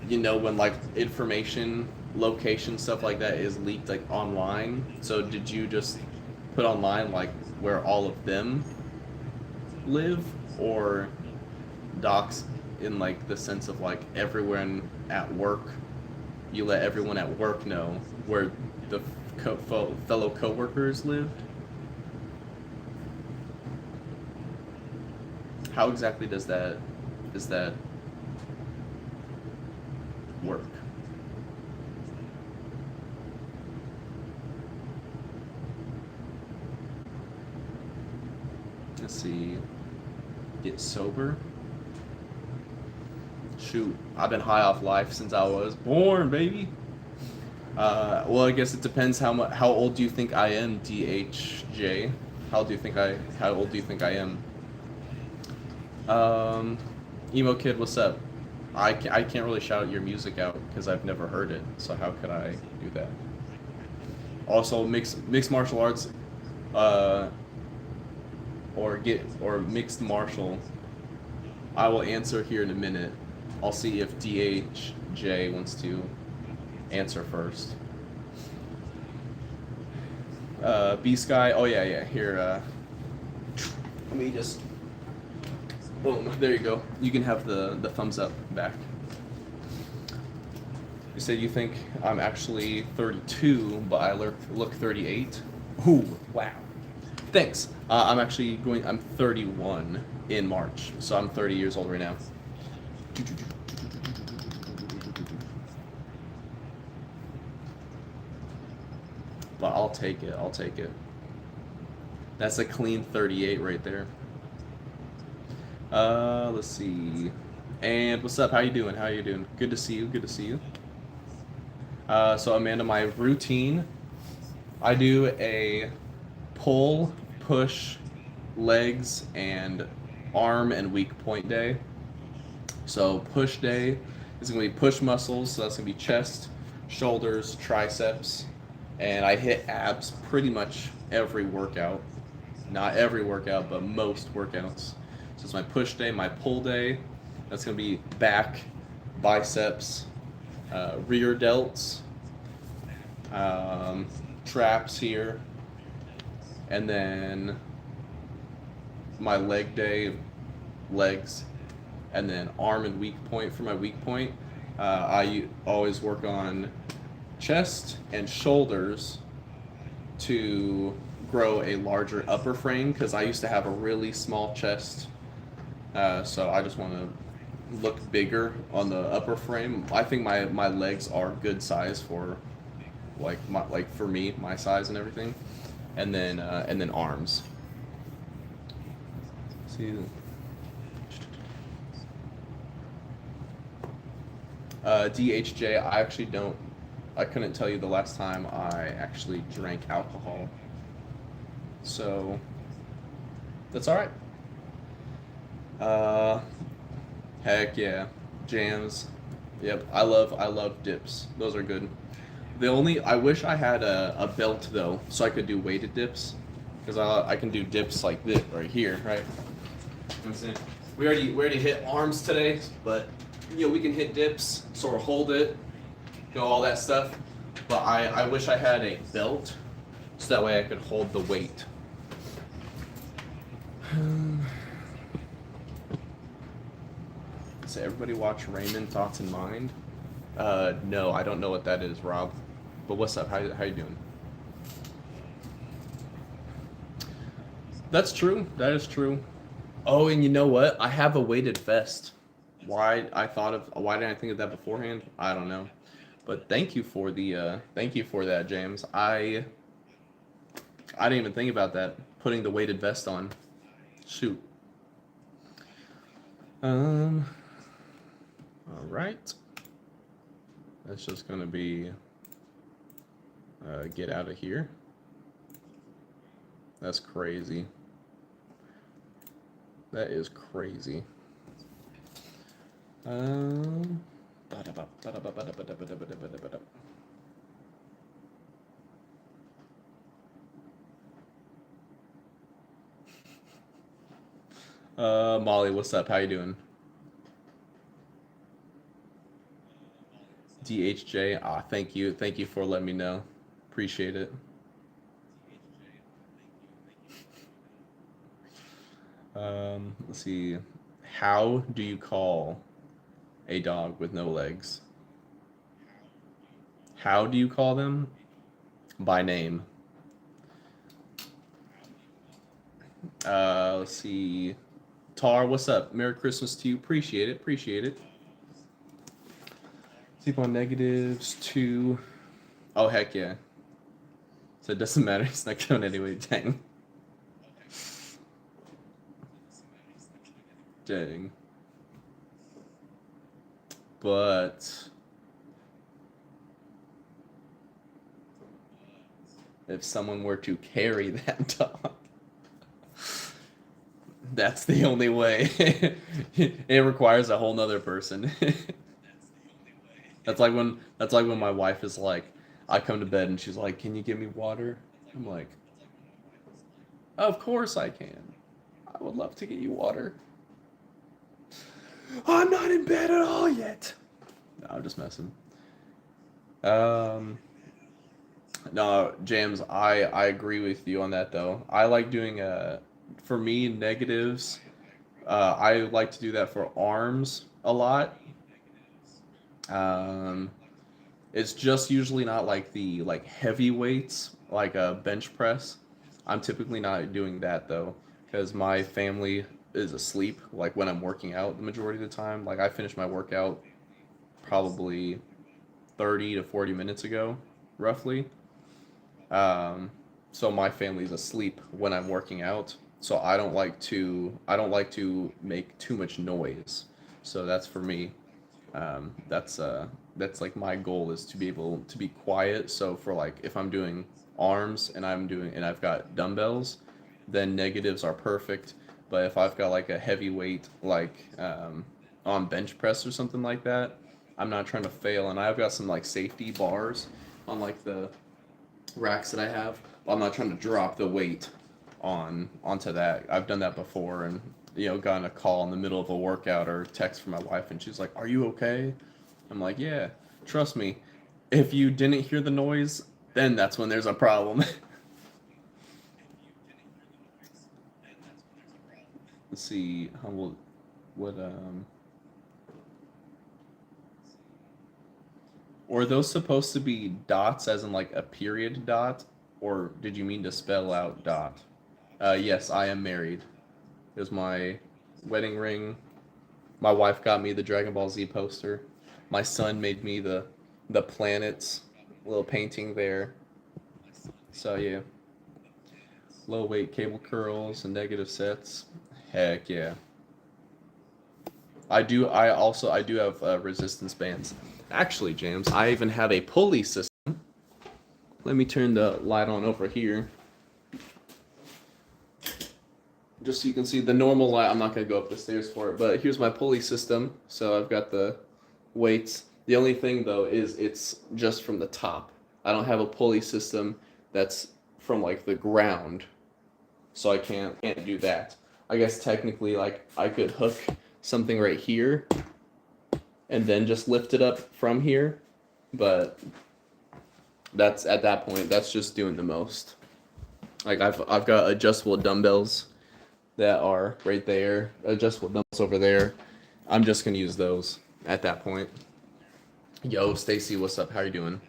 when like information, location, stuff like that is leaked like online? So did you just put online like where all of them live, or docs in like the sense of like everyone at work? You let everyone at work know where the fellow coworkers lived. How exactly does that work? Let's see. Get sober. Shoot, I've been high off life since I was born, baby. Well, I guess it depends how old do you think I am, DHJ? How old do you think I am? Emo Kid, what's up? I can't really shout your music out because I've never heard it, so how could I do that? Also, mixed martial arts, uh, or mixed martial. I will answer here in a minute. I'll see if DHJ wants to answer first. B Sky. Oh yeah. Here. Let me just. Boom. There you go. You can have the thumbs up back. You said you think I'm actually 32, but I look 38. Ooh, wow. Thanks. I'm 31 in March, so I'm 30 years old right now. But I'll take it. That's a clean 38 right there. Let's see. And what's up? How you doing? Good to see you. So Amanda, my routine, I do a pull, push, legs, and arm and weak point day. So push day is going to be push muscles, so that's going to be chest, shoulders, triceps, and I hit abs pretty much every workout. Not every workout, but most workouts. So it's my push day. My pull day, that's going to be back, biceps, rear delts, traps here, and then my leg day, legs, and then arm and weak point. For my weak point, I always work on chest and shoulders to grow a larger upper frame, because I used to have a really small chest, so I just want to look bigger on the upper frame. I think my legs are good size for for me, my size and everything, and then arms. See. DHJ, I couldn't tell you the last time I actually drank alcohol. So, that's alright. Heck yeah. Jams. Yep, I love dips. Those are good. I wish I had a belt though, so I could do weighted dips. Because I can do dips like this right here, right? We already hit arms today, but we can hit dips, sort of hold it, all that stuff. But I wish I had a belt, so that way I could hold the weight. So everybody watch Raymond Thoughts in Mind? No, I don't know what that is, Rob. But what's up? How you doing? That's true. That is true. Oh, and you know what? I have a weighted vest. Why didn't I think of that beforehand? I don't know. But thank you for that, James. I didn't even think about that. Putting the weighted vest on. Shoot. All right. That's just gonna be get out of here. That's crazy. That is crazy. Molly, what's up? How you doing? DHJ. Ah, thank you. Thank you for letting me know. Appreciate it. Let's see. How do you call a dog with no legs? How do you call them? By name. Let's see. Tar, what's up? Merry Christmas to you. Appreciate it. Appreciate it. Sleep on negatives. 2. Oh, heck yeah. So it doesn't matter. It's not going anyway. Dang. Dang. But if someone were to carry that dog, that's the only way. It requires a whole nother person. That's like when my wife is like, I come to bed and she's like, "Can you give me water?" I'm like, "Of course I can. I would love to get you water." I'm not in bed at all yet. No, I'm just messing. Um, no, James, I agree with you on that though. I like doing for me negatives. I like to do that for arms a lot. Um, it's just usually not like the like heavy weights like a bench press. I'm typically not doing that though because my family is asleep like when I'm working out the majority of the time. Like I finish my workout probably 30 to 40 minutes ago, roughly. Um, so my family's asleep when I'm working out. So I don't like to make too much noise. So that's for me. That's like my goal is to be able to be quiet. So for like if I'm doing arms and I've got dumbbells, then negatives are perfect. But if I've got like a heavy weight like on bench press or something like that, I'm not trying to fail. And I've got some like safety bars on like the racks that I have. I'm not trying to drop the weight onto that. I've done that before and gotten a call in the middle of a workout or text from my wife and she's like, "Are you okay?" I'm like, "Yeah, trust me. If you didn't hear the noise, then that's when there's a problem." Let's see how will what or are those supposed to be dots as in like a period dot or did you mean to spell out dot? Yes, I am married. It was my wedding ring. My wife got me the Dragon Ball Z poster. My son made me the planets, little painting there. So yeah, low weight cable curls and negative sets. Heck yeah. I do. I do have resistance bands. Actually, James, I even have a pulley system. Let me turn the light on over here, just so you can see the normal light. I'm not gonna go up the stairs for it, but here's my pulley system. So I've got the weights. The only thing though is it's just from the top. I don't have a pulley system that's from like the ground, so I can't do that. I guess technically like I could hook something right here and then just lift it up from here, but that's at that point that's just doing the most. Like I've got adjustable dumbbells that are right there, adjustable dumbbells over there. I'm just gonna use those at that point. Yo, Stacy, what's up? How you doing?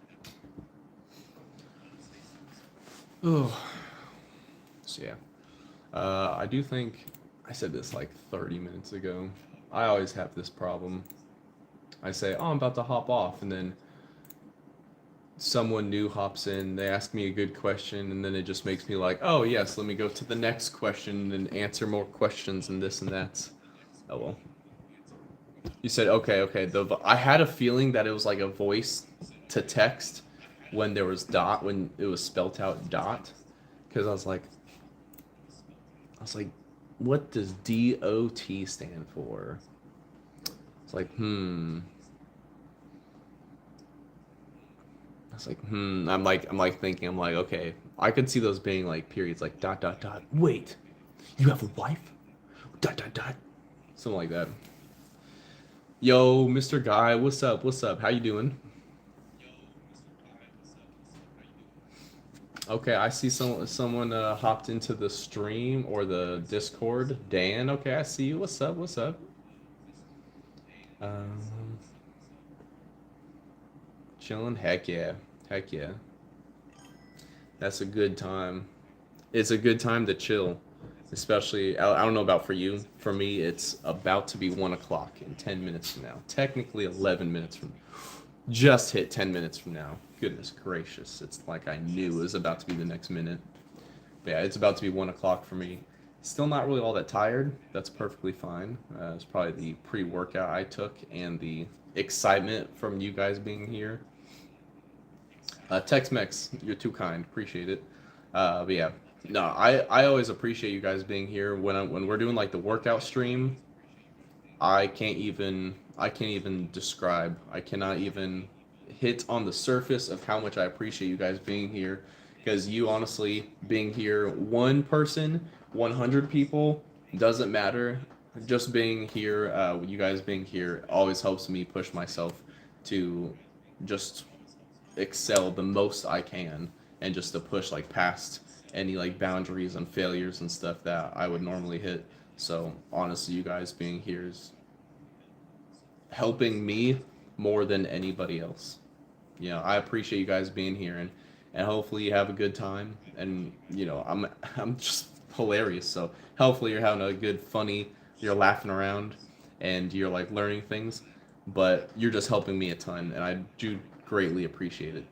Oh, so yeah. I do think I said this like 30 minutes ago. I always have this problem. I say, "Oh, I'm about to hop off," and then someone new hops in. They ask me a good question, and then it just makes me like, "Oh yes, let me go to the next question and answer more questions and this and that." Oh well. You said okay, okay. I had a feeling that it was like a voice to text when there was dot when it was spelt out dot, because I was like, what does DOT stand for? It's like I was like I'm like thinking I'm like okay I could see those being like periods like dot dot dot. Wait, you have a wife? Dot dot dot. Something like that. Yo, Mr. Guy, what's up? What's up? How you doing? Okay, I see someone hopped into the stream or the Discord. Dan, okay, I see you. What's up? What's up? Um, chilling. Heck yeah. Heck yeah. That's a good time. It's a good time to chill. Especially, I don't know about for you. For me, it's about to be 1 o'clock in 10 minutes from now. Technically, 11 minutes from just hit 10 minutes from now. Goodness gracious. It's like I knew it was about to be the next minute. But yeah, it's about to be 1 o'clock for me. Still not really all that tired. That's perfectly fine. It's probably the pre-workout I took and the excitement from you guys being here. Tex-Mex, you're too kind. Appreciate it. But yeah, no, I always appreciate you guys being here. When we're doing like the workout stream, I can't even describe. I cannot even hit on the surface of how much I appreciate you guys being here. Because you honestly being here, one person, 100 people, doesn't matter. Just being here, you guys being here always helps me push myself to just excel the most I can and just to push like past any like boundaries and failures and stuff that I would normally hit. So honestly, you guys being here is helping me more than anybody else. You know, I appreciate you guys being here and hopefully you have a good time and you know, I'm just hilarious. So hopefully you're having a good funny, you're laughing around and you're like learning things, but you're just helping me a ton and I do greatly appreciate it.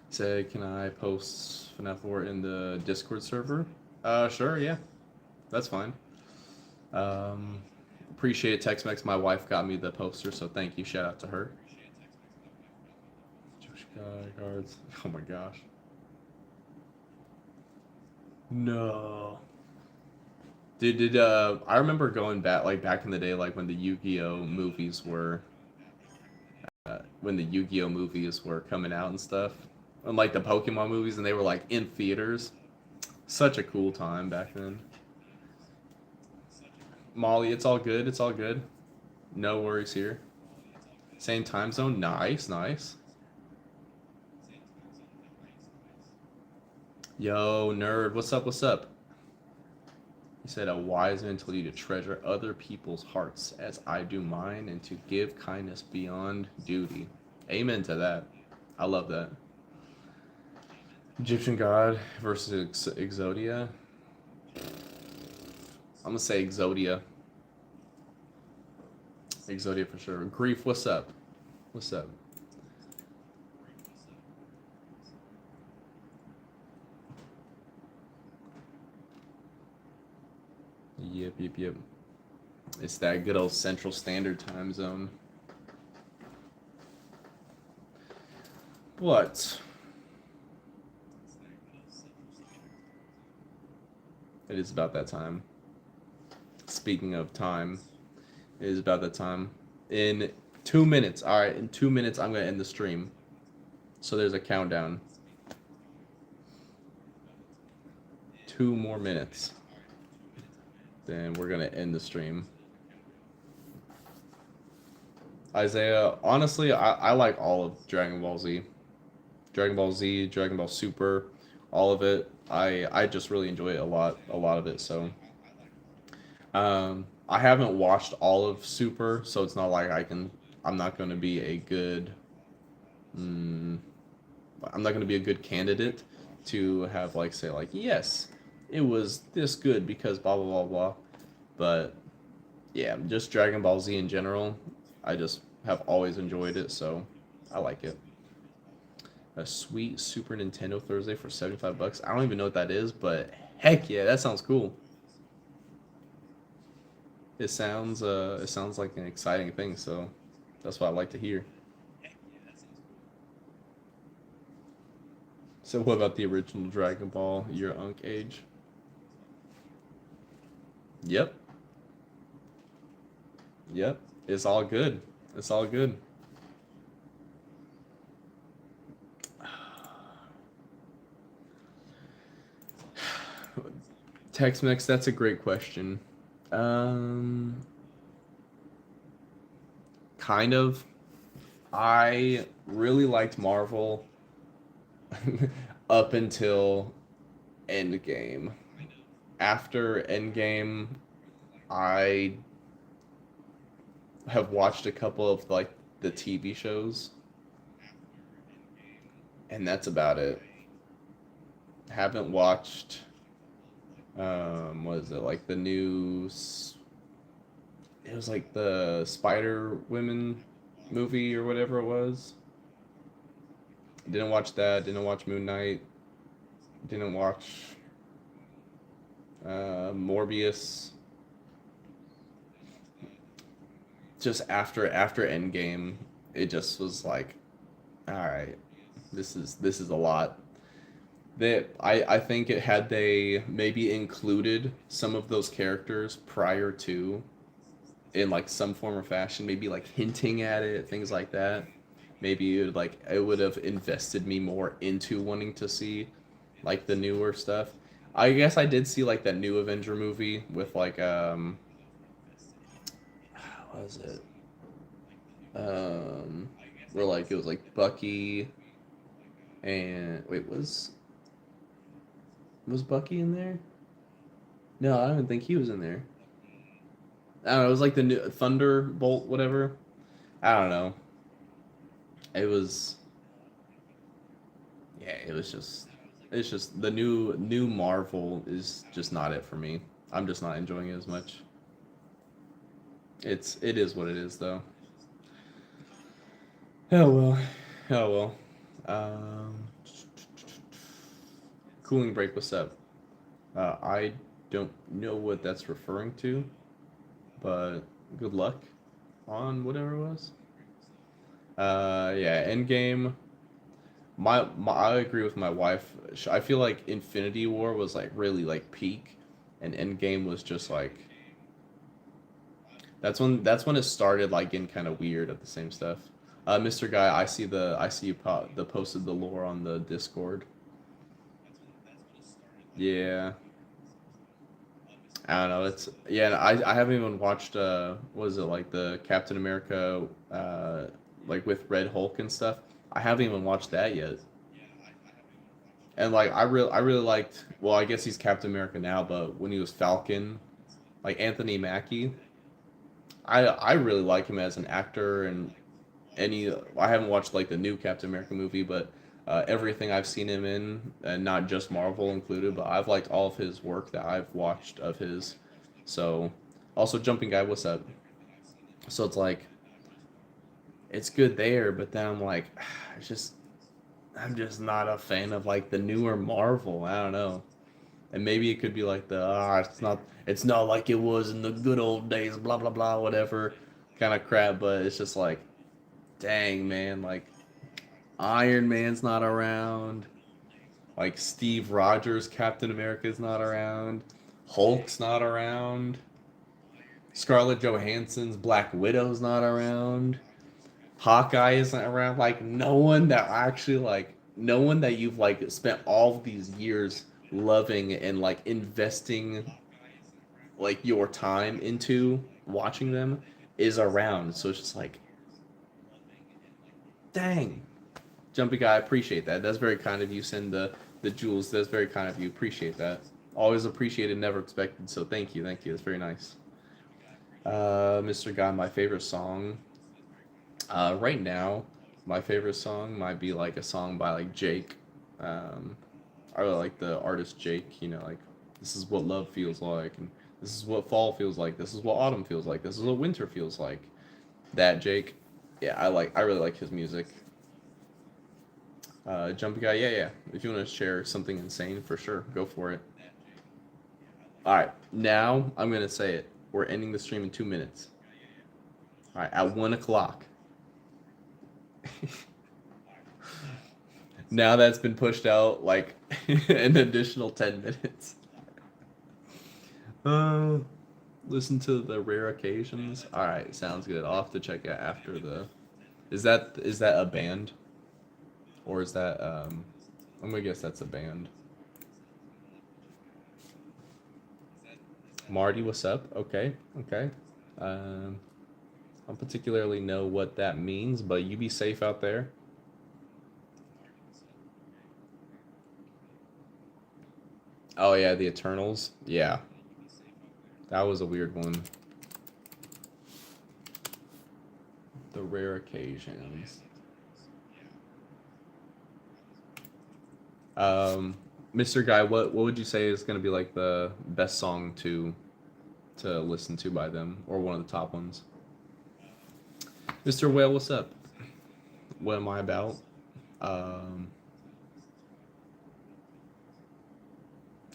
Say, can I post FNAF lore in the Discord server? Sure, yeah. That's fine. Appreciate it, Tex-Mex. My wife got me the poster, so thank you. Shout out to her. Jewish guards. Oh my gosh. No. Did I remember going back in the day, like when the Yu-Gi-Oh movies were coming out and stuff, and like the Pokemon movies, and they were like in theaters. Such a cool time back then. Molly, it's all good. It's all good. No worries here. Same time zone. Nice, nice. Yo, nerd. What's up? What's up? He said, a wise man told you to treasure other people's hearts as I do mine and to give kindness beyond duty. Amen to that. I love that. Egyptian god versus Exodia. I'm going to say Exodia. Exodia for sure. Grief, what's up? What's up? Yep. It's that good old Central Standard Time zone. What? It is about that time. Speaking of time, it is about that time. In 2 minutes, all right, in 2 minutes, I'm going to end the stream. So there's a countdown. 2 more minutes. Then we're going to end the stream. Isaiah, honestly, I like all of Dragon Ball Z. Dragon Ball Z, Dragon Ball Super, all of it. I just really enjoy it a lot of it. So, I haven't watched all of Super, so it's not like I'm not going to be a good, I'm not going to be a good candidate to have like say like yes, it was this good because blah blah blah blah. But yeah, just Dragon Ball Z in general, I just have always enjoyed it, so I like it. A sweet Super Nintendo Thursday for $75. I don't even know what that is, but heck yeah, that sounds cool. It sounds like an exciting thing, so that's what I like to hear. So what about the original Dragon Ball, your Unk age? Yep. It's all good. It's all good. Tex-Mex, that's a great question. Um, kind of. I really liked Marvel up until Endgame. After Endgame, I have watched a couple of like the TV shows, and that's about it. Haven't watched what is it like the new it was like the Spider Women movie or whatever it was. Didn't watch that. Didn't watch Moon Knight. Didn't watch Morbius. Just after Endgame, it just was like, all right, this is a lot. I think it had they maybe included some of those characters prior to in like some form or fashion, maybe like hinting at it, things like that. Maybe it would have invested me more into wanting to see like the newer stuff. I guess I did see like that new Avenger movie with like what was it? Um where like it was like Bucky and wait, was Bucky in there? No, I don't even think he was in there. I don't know, it was like the new Thunderbolt whatever. I don't know. It was yeah, it's just the new Marvel is just not it for me. I'm just not enjoying it as much. It is what it is though. Oh well. Oh well. Um Cooling break, what's up? I don't know what that's referring to, but good luck on whatever it was. Yeah, Endgame. I agree with my wife. I feel like Infinity War was like really like peak, and Endgame was just like that's when it started like getting kind of weird at the same stuff. Mr. Guy, I see you the posted the lore on the Discord. Yeah, I don't know. It's yeah. I haven't even watched. What is it like the Captain America, like with Red Hulk and stuff. I haven't even watched that yet. And like I really liked. Well, I guess he's Captain America now, but when he was Falcon, like Anthony Mackie, I really like him as an actor and any. I haven't watched like the new Captain America movie, but everything I've seen him in, and not just Marvel included, but I've liked all of his work that I've watched of his. So, also Jumping Guy, what's up? So it's like it's good there, but then I'm like, it's just I'm just not a fan of like the newer Marvel. I don't know. And maybe it could be like it's not like it was in the good old days, blah blah blah, whatever kind of crap. But it's just like, dang man, like Iron Man's not around, like Steve Rogers, Captain America's not around, Hulk's not around, Scarlett Johansson's Black Widow's not around, Hawkeye isn't around. Like no one that you've like spent all of these years loving and like investing like your time into watching them is around. So it's just like, dang, Jumpy Guy, I appreciate that. That's very kind of you. Send the jewels. That's very kind of you. Appreciate that. Always appreciated, never expected. So thank you. That's very nice. Mr. Guy, my favorite song. Right now, my favorite song might be like a song by like Jake. Um, I really like the artist Jake. You know, like this is what love feels like, and this is what fall feels like. This is what autumn feels like. This is what winter feels like. That Jake, yeah, I really like his music. Jumpy Guy, yeah. If you want to share something insane, for sure, go for it. All right, now I'm gonna say it. We're ending the stream in 2 minutes. All right, at 1 o'clock. Now that's been pushed out like an additional 10 minutes. Uh, listen to the rare occasions. All right, sounds good. I'll have to check it after the. Is that a band, or is that I'm gonna guess that's a band. Marty, what's up? Okay, okay. Um, I don't particularly know what that means, but you be safe out there. Oh yeah, the Eternals. Yeah, that was a weird one. The rare occasions. Um, Mr. Guy, what would you say is going to be like the best song to listen to by them, or one of the top ones? Mr. Whale, what's up? What am I about? Um,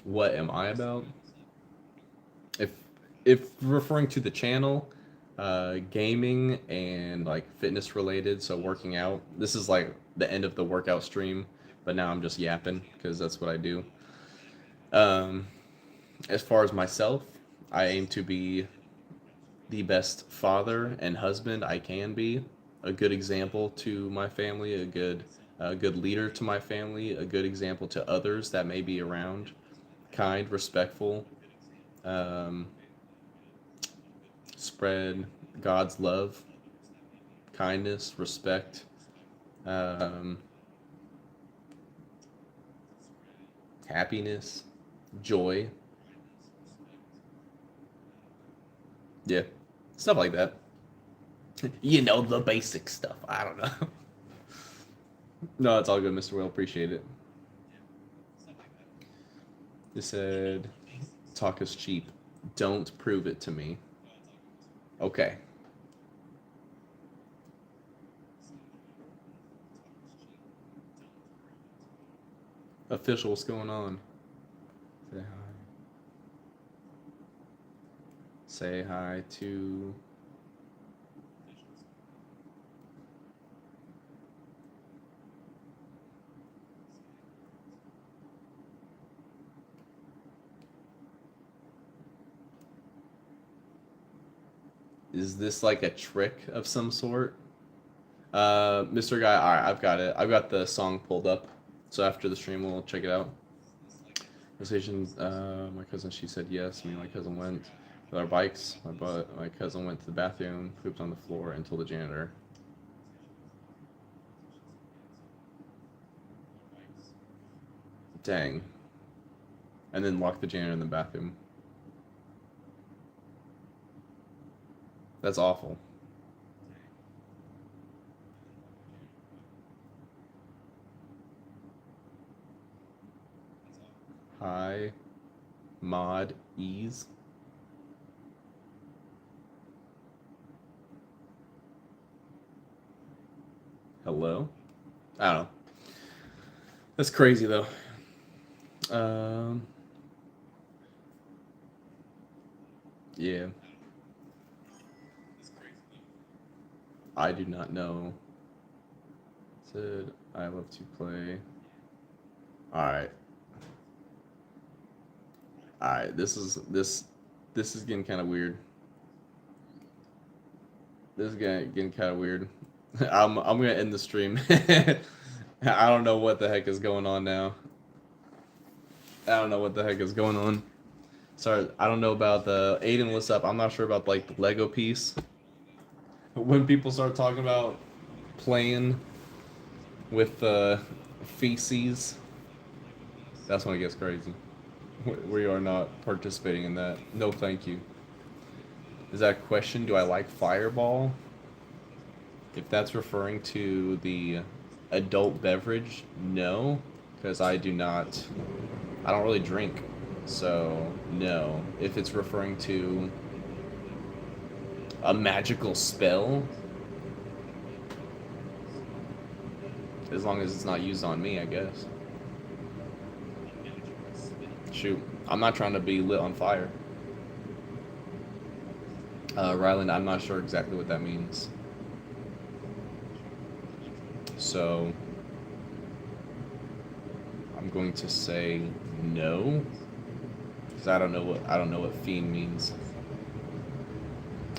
what am I about? If if referring to the channel, gaming and like fitness related, so working out. This is like the end of the workout stream, but now I'm just yapping because that's what I do. Um, as far as myself, I aim to be the best father and husband I can be, a good example to my family, a good leader to my family, a good example to others that may be around, kind, respectful, um, spread God's love, kindness, respect, um, happiness, joy. Yeah, stuff like that. You know, the basic stuff. I don't know. No, it's all good, Mr. Will. Appreciate it. He said, talk is cheap. Don't prove it to me. Okay. Official, what's going on? Say hi. Say hi to. Is this like a trick of some sort? Mr. Guy, alright, I've got it. I've got the song pulled up. So after the stream, we'll check it out. Conversation, my cousin, she said yes. Me and my cousin went with our bikes. My cousin went to the bathroom, pooped on the floor, and told the janitor. Dang. And then locked the janitor in the bathroom. That's awful. Hi, Mod Ease. Hello? I don't know. That's crazy though. Um, yeah. I do not know. Said I love to play. Alright. Alright, this is getting kinda weird. This is getting kinda weird. I'm gonna end the stream. I don't know what the heck is going on now. I don't know what the heck is going on. Sorry, I don't know about the Aiden, what's up? I'm not sure about like the Lego piece. When people start talking about playing with feces, that's when it gets crazy. We are not participating in that. No, thank you. Is that a question? Do I like Fireball? If that's referring to the adult beverage, no, because I do not. I don't really drink, so no. If it's referring to a magical spell, as long as it's not used on me, I guess. Shoot, I'm not trying to be lit on fire. Ryland, I'm not sure exactly what that means. So I'm going to say no, because I don't know what fiend means.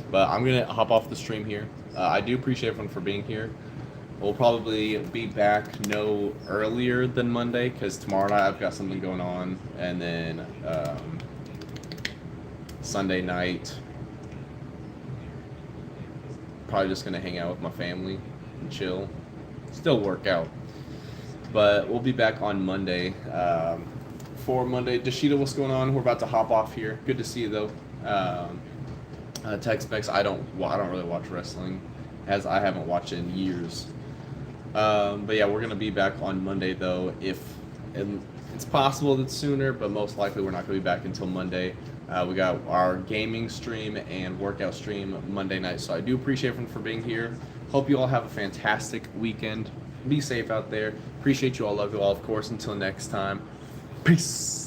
But I'm gonna hop off the stream here. I do appreciate everyone for being here. We'll probably be back no earlier than Monday, because tomorrow night I've got something going on, and then Sunday night, probably just gonna hang out with my family and chill. Still work out, but we'll be back on Monday. For Monday, Dashita, what's going on? We're about to hop off here. Good to see you though. Tex-Mex, I don't really watch wrestling, as I haven't watched it in years. But yeah, we're gonna be back on Monday though. And it's possible that sooner, but most likely we're not gonna be back until Monday. We got our gaming stream and workout stream Monday night. So I do appreciate everyone for being here. Hope you all have a fantastic weekend. Be safe out there. Appreciate you all. Love you all, of course. Until next time. Peace.